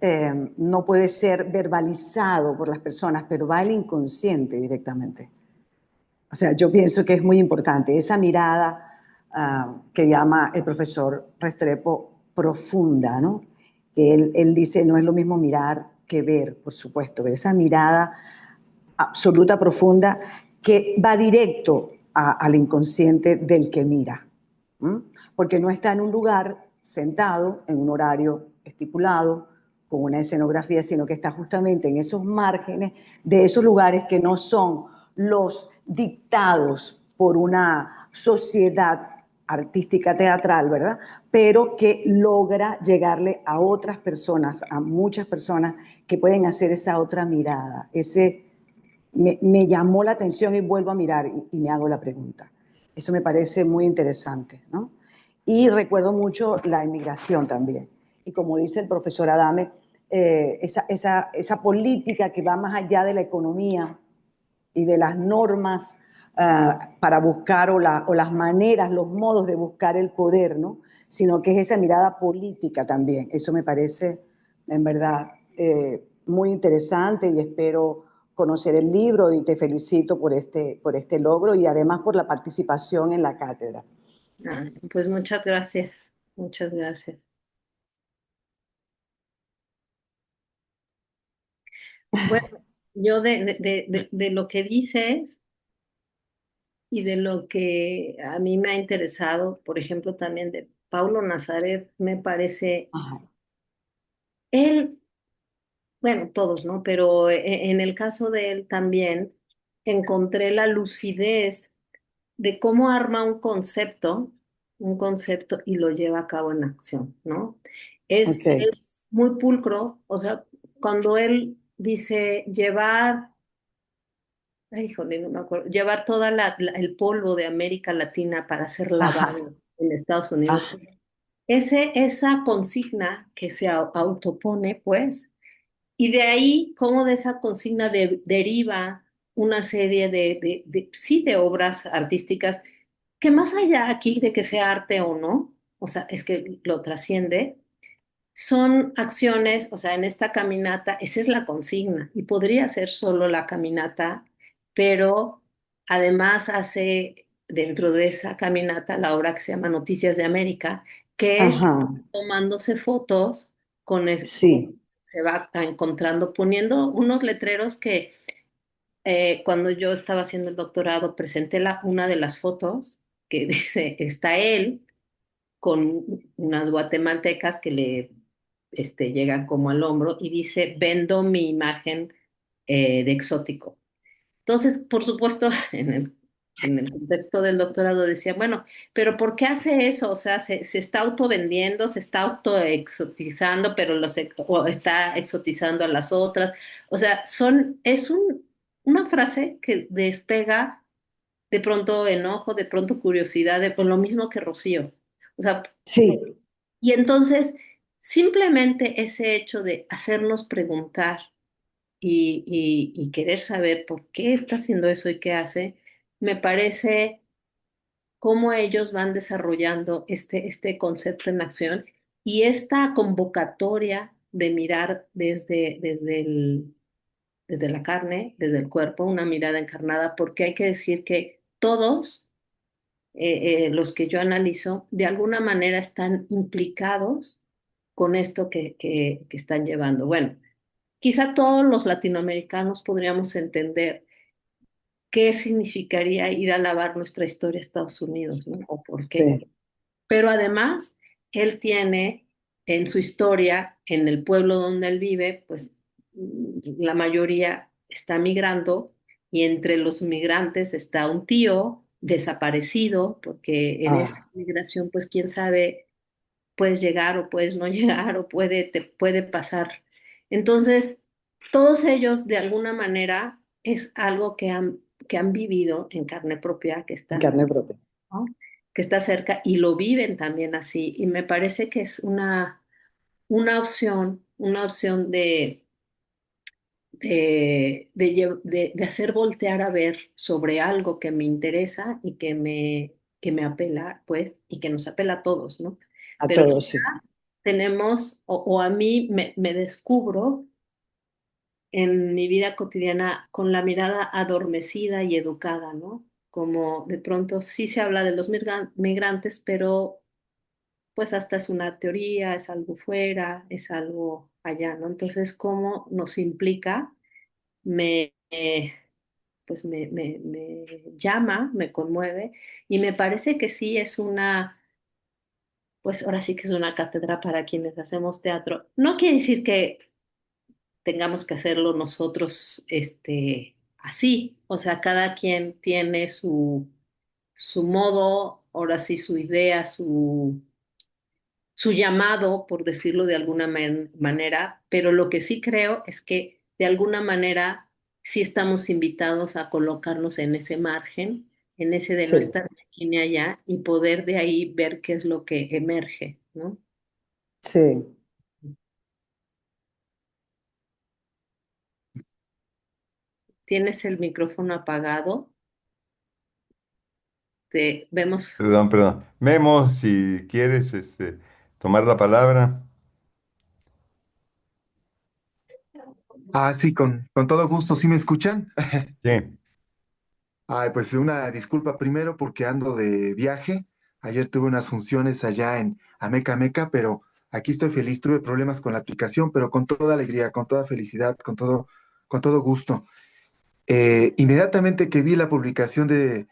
no puede ser verbalizado por las personas, pero va al inconsciente directamente. O sea, yo pienso que es muy importante esa mirada que llama el profesor Restrepo profunda, ¿no? Que él dice, no es lo mismo mirar que ver, por supuesto, pero esa mirada absoluta, profunda, que va directo al inconsciente del que mira. ¿M? Porque no está en un lugar sentado, en un horario estipulado, con una escenografía, sino que está justamente en esos márgenes de esos lugares que no son los dictados por una sociedad artística teatral, ¿verdad? Pero que logra llegarle a otras personas, a muchas personas que pueden hacer esa otra mirada, me llamó la atención y vuelvo a mirar y me hago la pregunta. Eso me parece muy interesante, ¿no? Y recuerdo mucho la inmigración también. Y como dice el profesor Adame, esa política que va más allá de la economía, y de las normas para buscar o las maneras, los modos de buscar el poder, ¿no? Sino que es esa mirada política también. Eso me parece, en verdad, muy interesante y espero conocer el libro y te felicito por este logro y además por la participación en la cátedra. Ah, pues muchas gracias, muchas gracias. Bueno, yo de lo que dices y de lo que a mí me ha interesado, por ejemplo, también de Paulo Nazaret, me parece, Ajá. él, bueno, todos, ¿no? Pero en el caso de él también encontré la lucidez de cómo arma un concepto y lo lleva a cabo en acción, ¿no? Ok. Es muy pulcro, o sea, cuando él dice llevar, ay, híjole, no me acuerdo, llevar toda el polvo de América Latina para ser Ajá. lavado en Estados Unidos, Ajá. esa consigna que se autopone, pues, y de ahí, cómo de esa consigna deriva una serie sí, de obras artísticas que más allá aquí de que sea arte o no, o sea, es que lo trasciende, son acciones, o sea, en esta caminata, esa es la consigna, y podría ser solo la caminata, pero además hace dentro de esa caminata la obra que se llama Noticias de América, que es Ajá. tomándose fotos con Sí. se va encontrando, poniendo unos letreros que cuando yo estaba haciendo el doctorado presenté una de las fotos que dice, está él con unas guatemaltecas que le llegan como al hombro y dice, vendo mi imagen de exótico. Entonces, por supuesto, en el contexto del doctorado decía, bueno, pero ¿por qué hace eso? O sea, se está autovendiendo, se está autoexotizando, pero o está exotizando a las otras. O sea, una frase que despega de pronto enojo, de pronto curiosidad, pues lo mismo que Rocío. O sea, Sí. y entonces simplemente ese hecho de hacernos preguntar y querer saber por qué está haciendo eso y qué hace, me parece cómo ellos van desarrollando este concepto en acción y esta convocatoria de mirar desde la carne, desde el cuerpo, una mirada encarnada, porque hay que decir que todos los que yo analizo, de alguna manera están implicados con esto que están llevando. Bueno, quizá todos los latinoamericanos podríamos entender qué significaría ir a lavar nuestra historia a Estados Unidos, ¿no? O por qué. Sí. Pero además, él tiene en su historia, en el pueblo donde él vive, pues la mayoría está migrando y entre los migrantes está un tío desaparecido, porque en esa Ah, migración, pues quién sabe, puedes llegar o puedes no llegar o te puede pasar. Entonces, todos ellos de alguna manera es algo que han vivido en carne propia, que en están, carne propia. ¿no? Que está cerca y lo viven también así. Y me parece que es una opción de hacer voltear a ver sobre algo que me interesa y que me apela, pues, y que nos apela a todos, ¿no? A Pero todos, sí. tenemos, o a mí me descubro en mi vida cotidiana con la mirada adormecida y educada, ¿no? Como de pronto sí se habla de los migrantes, pero pues hasta es una teoría, es algo fuera, es algo allá, ¿no? Entonces, ¿cómo nos implica? Me, pues me llama, me conmueve y me parece que sí es pues ahora sí que es una cátedra para quienes hacemos teatro. No quiere decir que tengamos que hacerlo nosotros, así, o sea, cada quien tiene su modo, ahora sí, su idea, su llamado, por decirlo de alguna manera, pero lo que sí creo es que de alguna manera sí estamos invitados a colocarnos en ese margen, en ese de no Sí, estar aquí ni allá y poder de ahí ver qué es lo que emerge, ¿no? sí. tienes el micrófono apagado. Te vemos. Perdón, perdón. Memo, si quieres tomar la palabra. Sí, con todo gusto. ¿Sí me escuchan? Sí. Ay, pues una disculpa primero porque ando de viaje. Ayer tuve unas funciones allá en Ameca Meca, pero aquí estoy feliz. Tuve problemas con la aplicación, pero con toda alegría, con toda felicidad, con todo gusto. Inmediatamente que vi la publicación del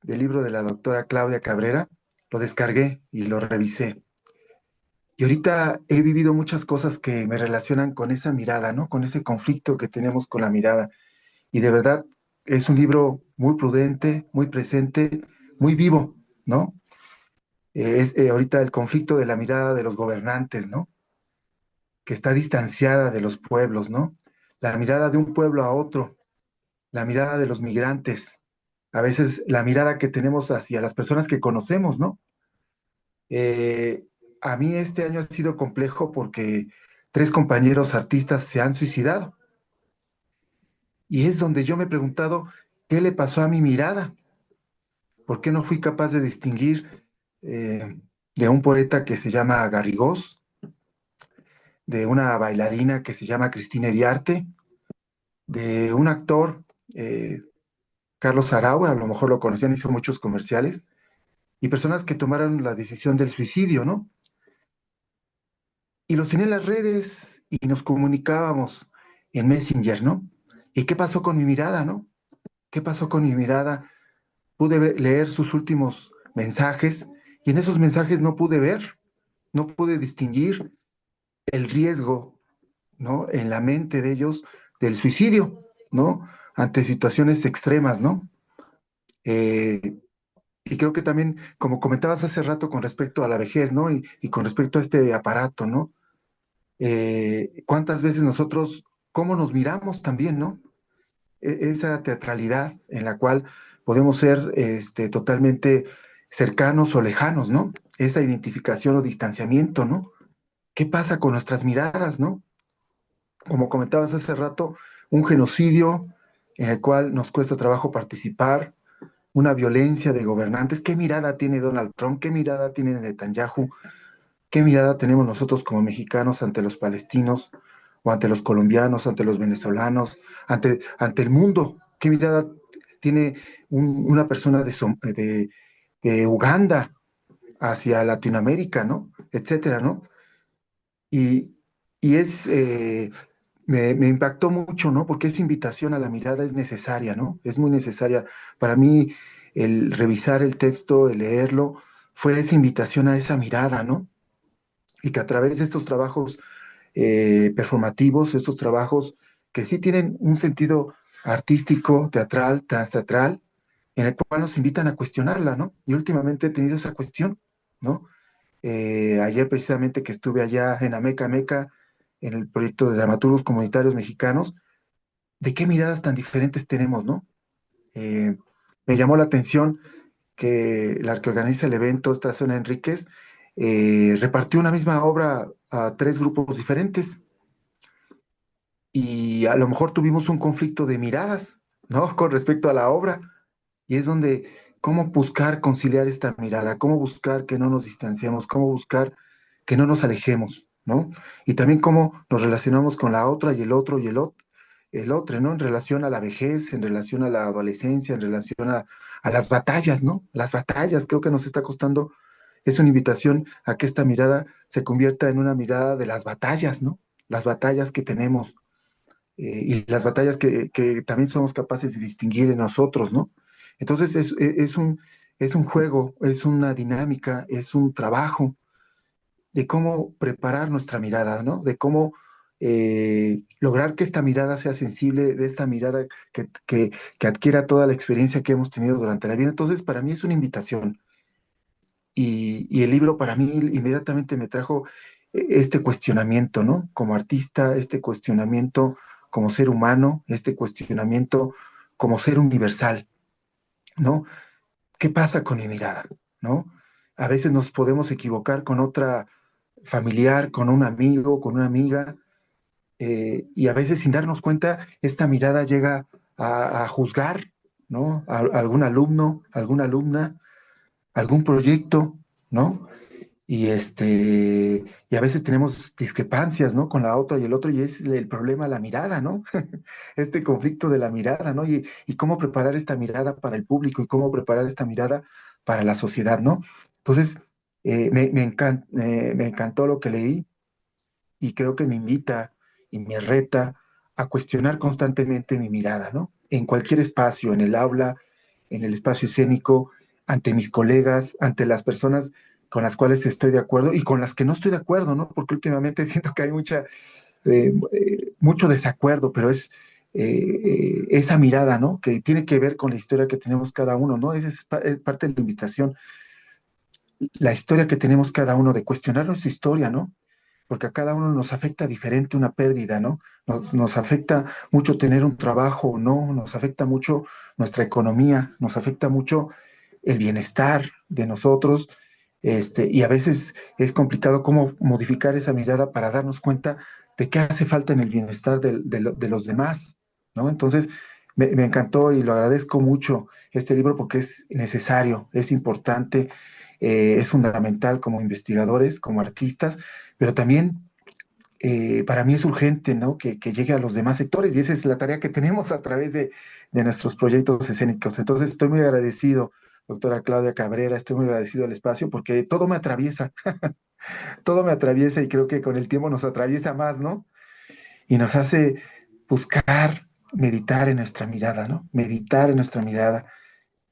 libro de la doctora Claudia Cabrera, lo descargué y lo revisé. Y ahorita he vivido muchas cosas que me relacionan con esa mirada, ¿no? Con ese conflicto que tenemos con la mirada. Y de verdad es un libro muy prudente, muy presente, muy vivo, ¿no? Es ahorita el conflicto de la mirada de los gobernantes, ¿no? Que está distanciada de los pueblos, ¿no? La mirada de un pueblo a otro, la mirada de los migrantes, a veces la mirada que tenemos hacia las personas que conocemos, ¿no? Eh, a mí este año ha sido complejo porque 3 compañeros artistas se han suicidado. Y es donde yo me he preguntado, ¿qué le pasó a mi mirada? ¿Por qué no fui capaz de distinguir de un poeta que se llama Garrigós, de una bailarina que se llama Cristina Iriarte, de un actor, eh, Carlos Araújo, a lo mejor lo conocían, hizo muchos comerciales, y personas que tomaron la decisión del suicidio, ¿no? Y los tenía en las redes y nos comunicábamos en Messenger, ¿no? ¿Y qué pasó con mi mirada, no? ¿Qué pasó con mi mirada? Pude leer sus últimos mensajes y en esos mensajes no pude ver, no pude distinguir el riesgo, ¿no? En la mente de ellos del suicidio, ¿no? Ante situaciones extremas, ¿no? Eh, y creo que también, como comentabas hace rato con respecto a la vejez, ¿no? Y con respecto a este aparato, ¿no? ¿Cuántas veces nosotros, cómo nos miramos también, ¿no? Esa teatralidad en la cual podemos ser totalmente cercanos o lejanos, ¿no? Esa identificación o distanciamiento, ¿no? ¿Qué pasa con nuestras miradas, ¿no? Como comentabas hace rato, un genocidio en el cual nos cuesta trabajo participar, una violencia de gobernantes. ¿Qué mirada tiene Donald Trump? ¿Qué mirada tiene Netanyahu? ¿Qué mirada tenemos nosotros como mexicanos ante los palestinos o ante los colombianos, ante los venezolanos, ante el mundo? ¿Qué mirada tiene una persona de Uganda hacia Latinoamérica, ¿no? Etcétera, ¿no? Y, y me impactó mucho, ¿no? Porque esa invitación a la mirada es necesaria, ¿no? Es muy necesaria. Para mí, el revisar el texto, el leerlo, fue esa invitación a esa mirada, ¿no? Y que a través de estos trabajos performativos, estos trabajos que sí tienen un sentido artístico, teatral, transteatral, en el cual nos invitan a cuestionarla, ¿no? Y últimamente he tenido esa cuestión, ¿no? Ayer precisamente que estuve allá en Ameca Meca, en el proyecto de dramaturgos comunitarios mexicanos, ¿de qué miradas tan diferentes tenemos, no? Eh, Me llamó la atención que la que organiza el evento, esta zona Enríquez, repartió una misma obra a 3 grupos diferentes y a lo mejor tuvimos un conflicto de miradas, ¿no? Con respecto a la obra. Y es donde, cómo buscar conciliar esta mirada, cómo buscar que no nos distanciemos, cómo buscar que no nos alejemos, ¿no? Y también cómo nos relacionamos con la otra y el otro y el otro, ¿no? En relación a la vejez, en relación a la adolescencia, en relación a las batallas, ¿no? Las batallas, creo que nos está costando, es una invitación a que esta mirada se convierta en una mirada de las batallas, ¿no? Las batallas que tenemos y las batallas que también somos capaces de distinguir en nosotros, ¿no? Entonces es un juego, es una dinámica, es un trabajo de cómo preparar nuestra mirada, ¿no? De cómo lograr que esta mirada sea sensible, de esta mirada que adquiera toda la experiencia que hemos tenido durante la vida. Entonces, para mí es una invitación. Y el libro para mí inmediatamente me trajo este cuestionamiento, ¿no? Como artista, este cuestionamiento como ser humano, este cuestionamiento como ser universal, ¿no? ¿Qué pasa con mi mirada? ¿No? A veces nos podemos equivocar con otra familiar, con un amigo, con una amiga, y a veces sin darnos cuenta, esta mirada llega a juzgar, ¿no? A algún alumno, alguna alumna, algún proyecto, ¿no? Y a veces tenemos discrepancias, ¿no? Con la otra y el otro, y es el problema la mirada, ¿no? Este conflicto de la mirada, ¿no? Y cómo preparar esta mirada para el público y cómo preparar esta mirada para la sociedad, ¿no? Entonces, me encantó lo que leí y creo que me invita y me reta a cuestionar constantemente mi mirada, ¿no? En cualquier espacio, en el aula, en el espacio escénico, ante mis colegas, ante las personas con las cuales estoy de acuerdo y con las que no estoy de acuerdo, ¿no? Porque últimamente siento que hay mucho desacuerdo, pero es esa mirada, ¿no? Que tiene que ver con la historia que tenemos cada uno, ¿no? Esa es parte de la invitación, la historia que tenemos cada uno, de cuestionar nuestra historia, ¿no? Porque a cada uno nos afecta diferente una pérdida, ¿no? Nos afecta mucho tener un trabajo o no, nos afecta mucho nuestra economía, nos afecta mucho el bienestar de nosotros, y a veces es complicado cómo modificar esa mirada para darnos cuenta de qué hace falta en el bienestar de los demás, ¿no? Entonces, me encantó y lo agradezco mucho este libro porque es necesario, es importante, es fundamental como investigadores, como artistas, pero también para mí es urgente, ¿no? Que llegue a los demás sectores y esa es la tarea que tenemos a través de nuestros proyectos escénicos. Entonces estoy muy agradecido, doctora Claudia Cabrera, estoy muy agradecido al espacio porque todo me atraviesa, todo me atraviesa y creo que con el tiempo nos atraviesa más, ¿no? Y nos hace buscar, meditar en nuestra mirada, ¿no? Meditar en nuestra mirada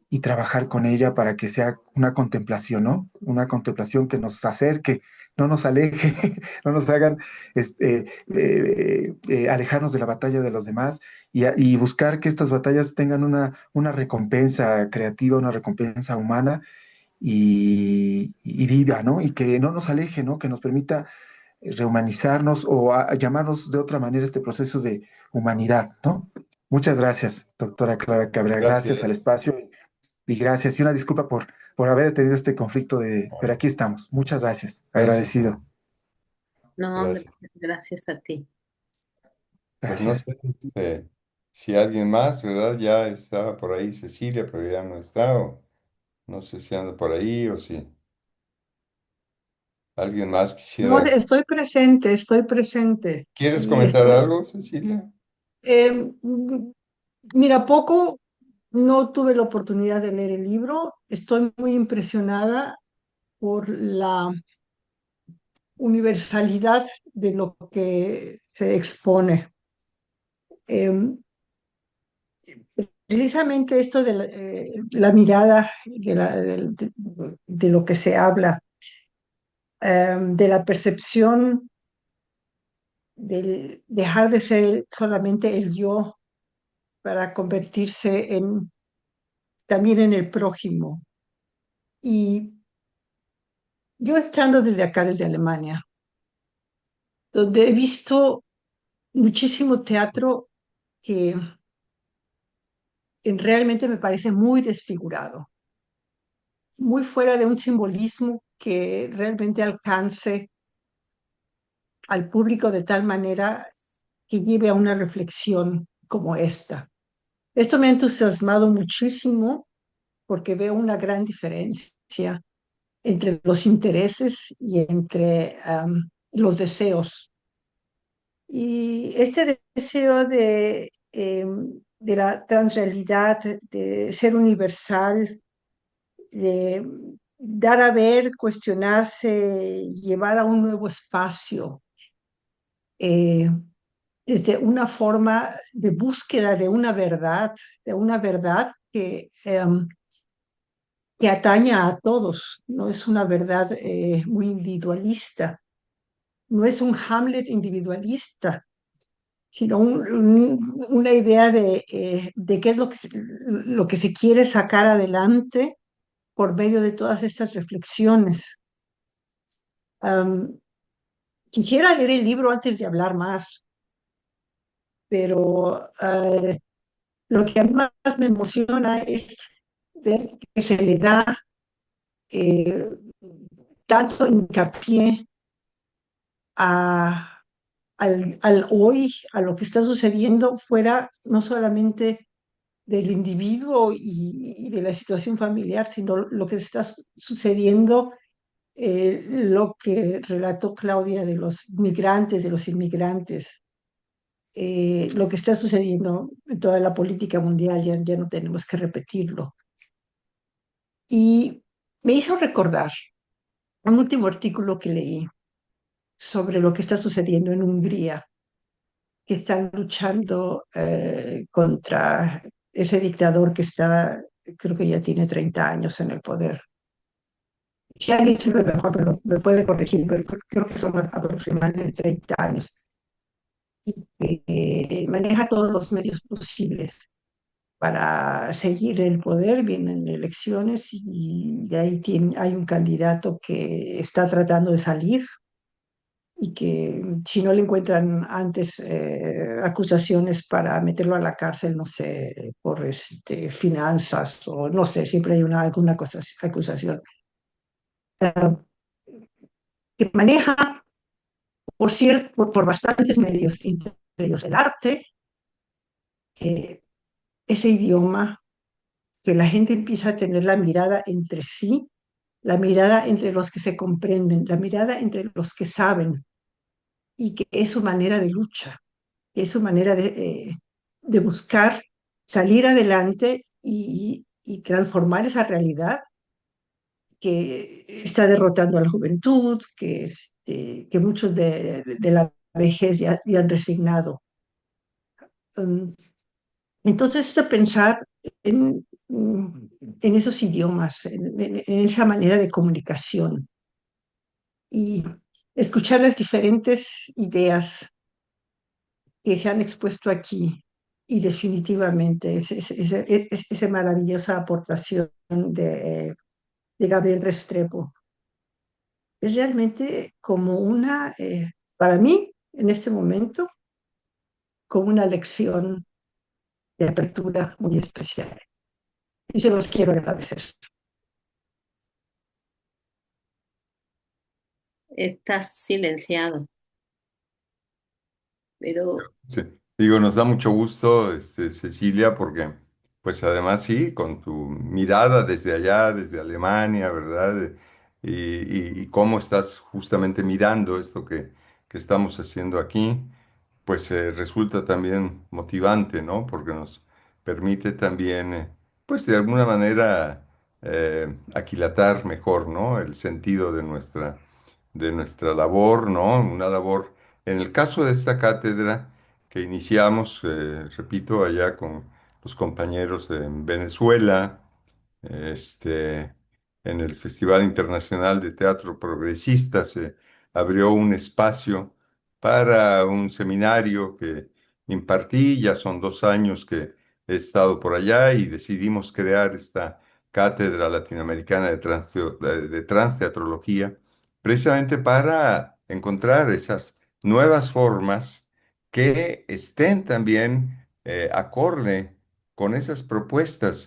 y trabajar con ella para que sea una contemplación, ¿no? Una contemplación que nos acerque, no nos aleje, no nos hagan alejarnos de la batalla de los demás y buscar que estas batallas tengan una recompensa creativa, una recompensa humana y viva, ¿no? Y que no nos aleje, ¿no? Que nos permita rehumanizarnos o a llamarnos de otra manera este proceso de humanidad, ¿no? Muchas gracias, doctora Clara Cabrera. Gracias al Gracias. espacio y gracias. Y una disculpa por haber tenido este conflicto pero aquí estamos. Muchas gracias. Gracias. Agradecido. No, Gracias. gracias a ti. Pues no Gracias. sé si alguien más, ¿verdad? Ya estaba por ahí Cecilia, pero ya no está. O no sé si anda por ahí o si alguien más No, quisiera. estoy presente, estoy presente. ¿Quieres Y comentar estoy, algo, Cecilia? mm, mira, poco no tuve la oportunidad de leer el libro. Estoy muy impresionada por la universalidad de lo que se expone. Em, Precisamente esto de la mirada, de lo que se habla, de la percepción, del dejar de ser solamente el yo para convertirse también en el prójimo. Y yo estando desde acá, desde Alemania, donde he visto muchísimo teatro que realmente me parece muy desfigurado, muy fuera de un simbolismo que realmente alcance al público de tal manera que lleve a una reflexión como esta. Esto me ha entusiasmado muchísimo porque veo una gran diferencia entre los intereses y entre los deseos. Y este deseo de la transrealidad, de ser universal, de dar a ver, cuestionarse, llevar a un nuevo espacio, eh, desde una forma de búsqueda de una verdad que ataña a todos, no es una verdad muy individualista, no es un Hamlet individualista, sino una idea de qué es lo que se quiere sacar adelante por medio de todas estas reflexiones. Um, Quisiera leer el libro antes de hablar más, pero lo que a mí más me emociona es ver que se le da eh, tanto hincapié al hoy, a lo que está sucediendo, fuera no solamente del individuo y de la situación familiar, sino lo que está sucediendo, lo que relató Claudia de los migrantes, de los inmigrantes, lo que está sucediendo en toda la política mundial, ya no tenemos que repetirlo. Y me hizo recordar un último artículo que leí sobre lo que está sucediendo en Hungría, que están luchando contra ese dictador que está, creo que ya tiene 30 años en el poder. Si alguien sabe mejor, pero me puede corregir, pero creo que son aproximadamente 30 años. Y que maneja todos los medios posibles para seguir el poder. Vienen elecciones y de ahí hay un candidato que está tratando de salir y que si no le encuentran antes acusaciones para meterlo a la cárcel, no sé, por finanzas o no sé, siempre hay alguna acusación, que maneja por bastantes medios, entre ellos el arte, eh, ese idioma, que la gente empieza a tener la mirada entre sí, la mirada entre los que se comprenden, la mirada entre los que saben, y que es su manera de lucha, que es su manera de buscar salir adelante y transformar esa realidad que está derrotando a la juventud, que muchos de la vejez ya han resignado. Um, entonces, esto pensar en, en esos idiomas, en esa manera de comunicación y escuchar las diferentes ideas que se han expuesto aquí y definitivamente esa maravillosa aportación de Gabriel Restrepo. Es realmente como para mí, en este momento, como una lección de apertura muy especial. Y se los quiero agradecer. Estás silenciado, pero Sí. Digo, nos da mucho gusto, Cecilia, porque pues además sí, con tu mirada desde allá, desde Alemania, ¿verdad? Y cómo estás justamente mirando esto que estamos haciendo aquí, pues resulta también motivante, ¿no? Porque nos permite también, pues de alguna manera, aquilatar mejor, ¿no? El sentido de nuestra labor, ¿no? Una labor, en el caso de esta cátedra que iniciamos, repito, allá con los compañeros de Venezuela, este, en el Festival Internacional de Teatro Progresista se abrió un espacio para un seminario que impartí. Ya son 2 años que he estado por allá y decidimos crear esta cátedra latinoamericana de transteatrología, precisamente para encontrar esas nuevas formas que estén también acorde con esas propuestas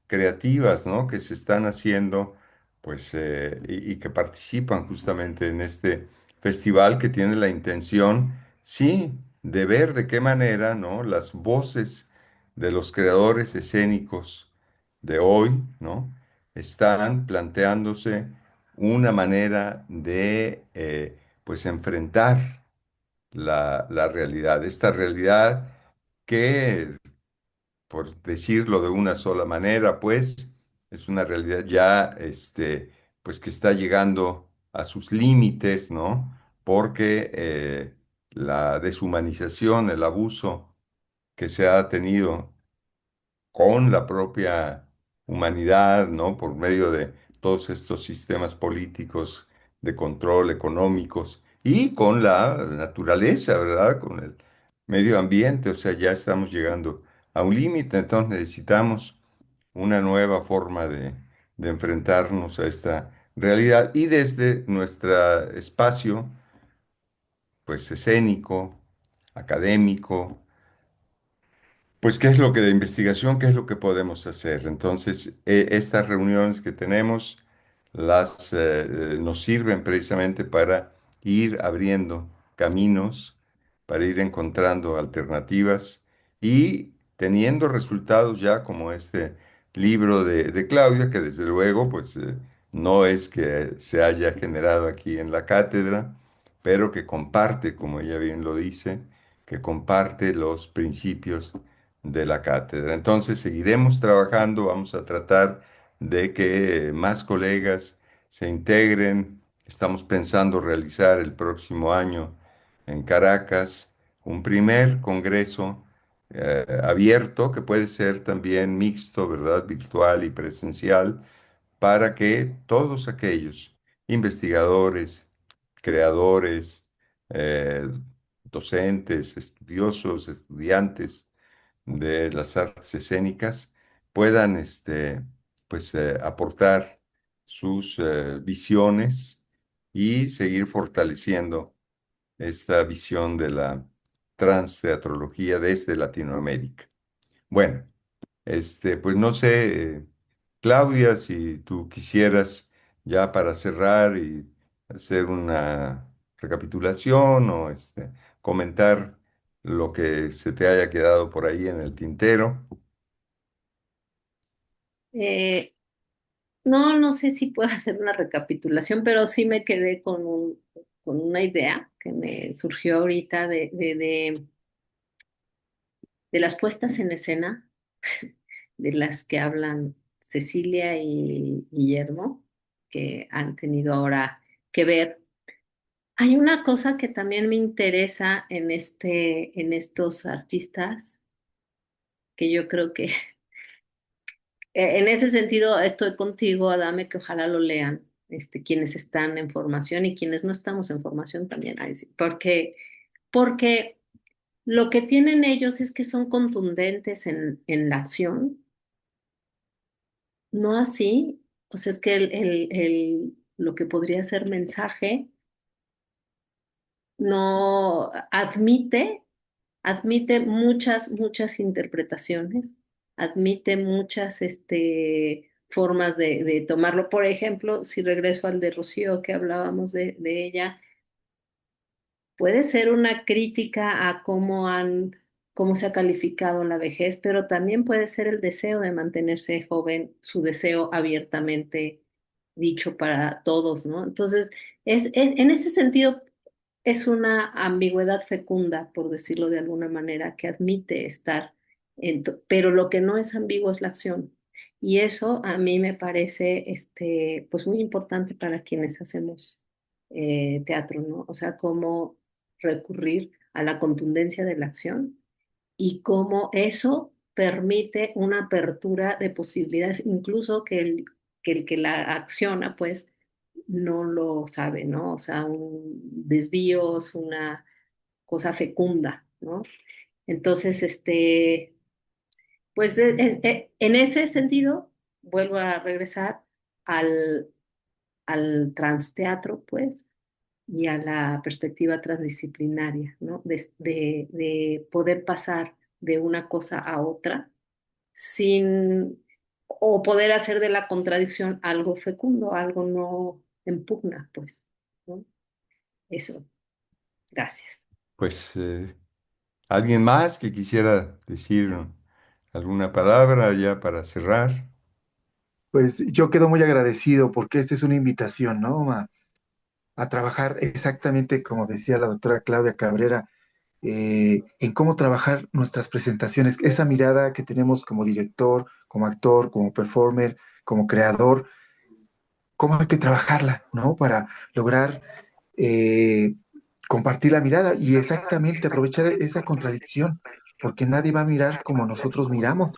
creativas, ¿no? Que se están haciendo, pues, y que participan justamente en este festival que tiene la intención, sí, de ver de qué manera, ¿no? Las voces de los creadores escénicos de hoy, ¿no? Están planteándose una manera de, pues, enfrentar la realidad, esta realidad que, por decirlo de una sola manera, pues es una realidad ya, pues que está llegando a sus límites, ¿no? Porque la deshumanización, el abuso que se ha tenido con la propia humanidad, ¿no? Por medio de todos estos sistemas políticos de control económicos y con la naturaleza, ¿verdad? Con el medio ambiente, o sea, ya estamos llegando a un límite, entonces necesitamos una nueva forma de enfrentarnos a esta realidad y desde nuestro espacio, pues escénico, académico, pues, ¿qué es lo que de investigación? ¿Qué es lo que podemos hacer? Entonces, estas reuniones que tenemos nos sirven precisamente para ir abriendo caminos, para ir encontrando alternativas y teniendo resultados ya como este libro de Claudia, que desde luego pues no es que se haya generado aquí en la cátedra, pero que comparte, como ella bien lo dice, que comparte los principios de la cátedra. Entonces seguiremos trabajando, vamos a tratar de que más colegas se integren. Estamos pensando realizar el próximo año en Caracas un primer congreso abierto, que puede ser también mixto, ¿verdad? Virtual y presencial, para que todos aquellos investigadores, creadores, eh, docentes, estudiosos, estudiantes de las artes escénicas puedan pues, aportar sus visiones y seguir fortaleciendo esta visión de la transteatrología desde Latinoamérica. Bueno, pues no sé, Claudia, si tú quisieras ya para cerrar y hacer una recapitulación o comentar lo que se te haya quedado por ahí en el tintero. Eh, no, no sé si puedo hacer una recapitulación, pero sí me quedé con una idea que me surgió ahorita de las puestas en escena de las que hablan Cecilia y Guillermo, que han tenido ahora que ver. Hay una cosa que también me interesa en estos artistas, que yo creo que en ese sentido estoy contigo, Adame, que ojalá lo lean, quienes están en formación y quienes no estamos en formación también, ay, sí, porque lo que tienen ellos es que son contundentes en la acción, no así, o sea, es que lo que podría ser mensaje no admite muchas interpretaciones, admite muchas formas de tomarlo. Por ejemplo, si regreso al de Rocío, que hablábamos de ella, puede ser una crítica a cómo se ha calificado la vejez, pero también puede ser el deseo de mantenerse joven, su deseo abiertamente dicho para todos, ¿no? Entonces, en ese sentido, es una ambigüedad fecunda, por decirlo de alguna manera, que admite estar pero lo que no es ambiguo es la acción. Y eso a mí me parece, pues muy importante para quienes hacemos teatro, ¿no? O sea, cómo recurrir a la contundencia de la acción y cómo eso permite una apertura de posibilidades, incluso que el que la acciona, pues, no lo sabe, ¿no? O sea, un desvío es una cosa fecunda, ¿no? Entonces, pues en ese sentido, vuelvo a regresar al, al transteatro, pues, y a la perspectiva transdisciplinaria, ¿no? De poder pasar de una cosa a otra sin, o poder hacer de la contradicción algo fecundo, algo no en pugna, pues, ¿no? Eso, gracias. Pues alguien más que quisiera decir alguna palabra ya para cerrar. Pues yo quedo muy agradecido porque esta es una invitación, ¿no? A trabajar exactamente como decía la doctora Claudia Cabrera, en cómo trabajar nuestras presentaciones, esa mirada que tenemos como director, como actor, como performer, como creador, cómo hay que trabajarla, ¿no? Para lograr eh, compartir la mirada y exactamente aprovechar esa contradicción, porque nadie va a mirar como nosotros miramos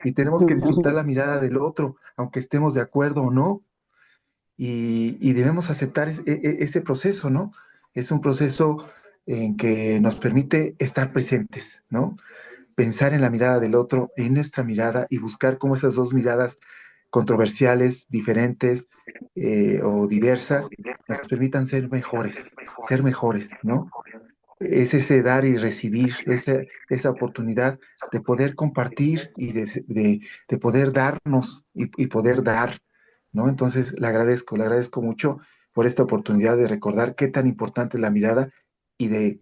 y tenemos que disfrutar la mirada del otro, aunque estemos de acuerdo o no, y debemos aceptar ese proceso, ¿no? Es un proceso en que nos permite estar presentes, ¿no? Pensar en la mirada del otro, en nuestra mirada y buscar cómo esas dos miradas controversiales, diferentes o diversas, nos permitan ser mejores, ¿no? Es ese dar y recibir, esa oportunidad de poder compartir y de poder darnos y poder dar, ¿no? Entonces, le agradezco mucho por esta oportunidad de recordar qué tan importante es la mirada y de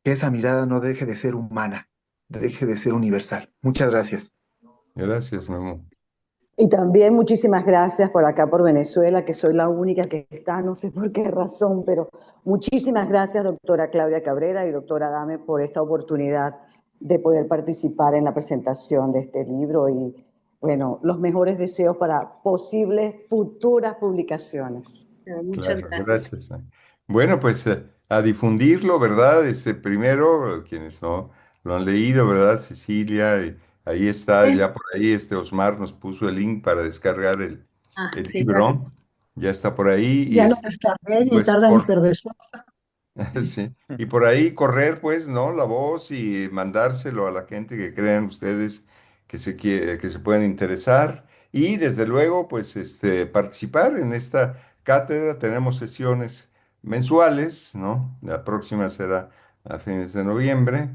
que esa mirada no deje de ser humana, deje de ser universal. Muchas gracias. Gracias, Memo. Y también muchísimas gracias por acá, por Venezuela, que soy la única que está, no sé por qué razón, pero muchísimas gracias, doctora Claudia Cabrera y doctora Dame, por esta oportunidad de poder participar en la presentación de este libro y, bueno, los mejores deseos para posibles futuras publicaciones. Muchas Claro, gracias. gracias. Bueno, pues a difundirlo, ¿verdad? Primero, quienes no lo han leído, ¿verdad? Cecilia, y ahí está, Sí, ya por ahí Osmar nos puso el link para descargar Ah, el sí, ya. libro, ya está por ahí, y ya lo descargué, ni pues tarda ni perezoso. sí. Y por ahí correr, pues, ¿no? La voz y mandárselo a la gente que crean ustedes que se puedan interesar. Y desde luego, pues, participar en esta cátedra. Tenemos sesiones mensuales, ¿no? La próxima será a fines de noviembre.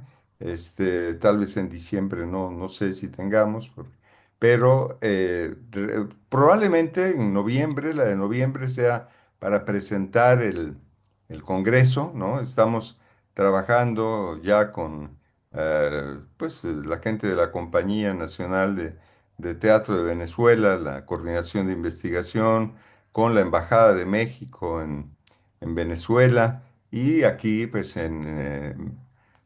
Tal vez en diciembre, no sé si tengamos, pero probablemente en noviembre, la de noviembre sea para presentar el Congreso, ¿no? Estamos trabajando ya con pues, la gente de la Compañía Nacional de Teatro de Venezuela, la coordinación de investigación, con la Embajada de México en Venezuela y aquí pues en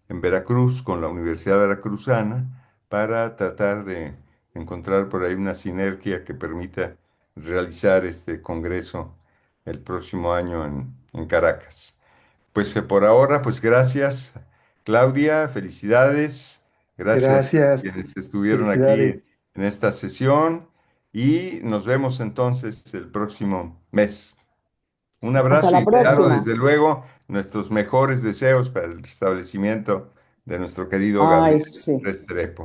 Veracruz con la Universidad Veracruzana para tratar de encontrar por ahí una sinergia que permita realizar este Congreso el próximo año en Caracas. Pues por ahora, pues gracias, Claudia, felicidades, gracias a Gracias, quienes estuvieron felicidades. aquí en esta sesión y nos vemos entonces el próximo mes. Un Hasta abrazo la y claro, próxima. desde luego, nuestros mejores deseos para el restablecimiento de nuestro querido Ay, Gabriel sí. Restrepo.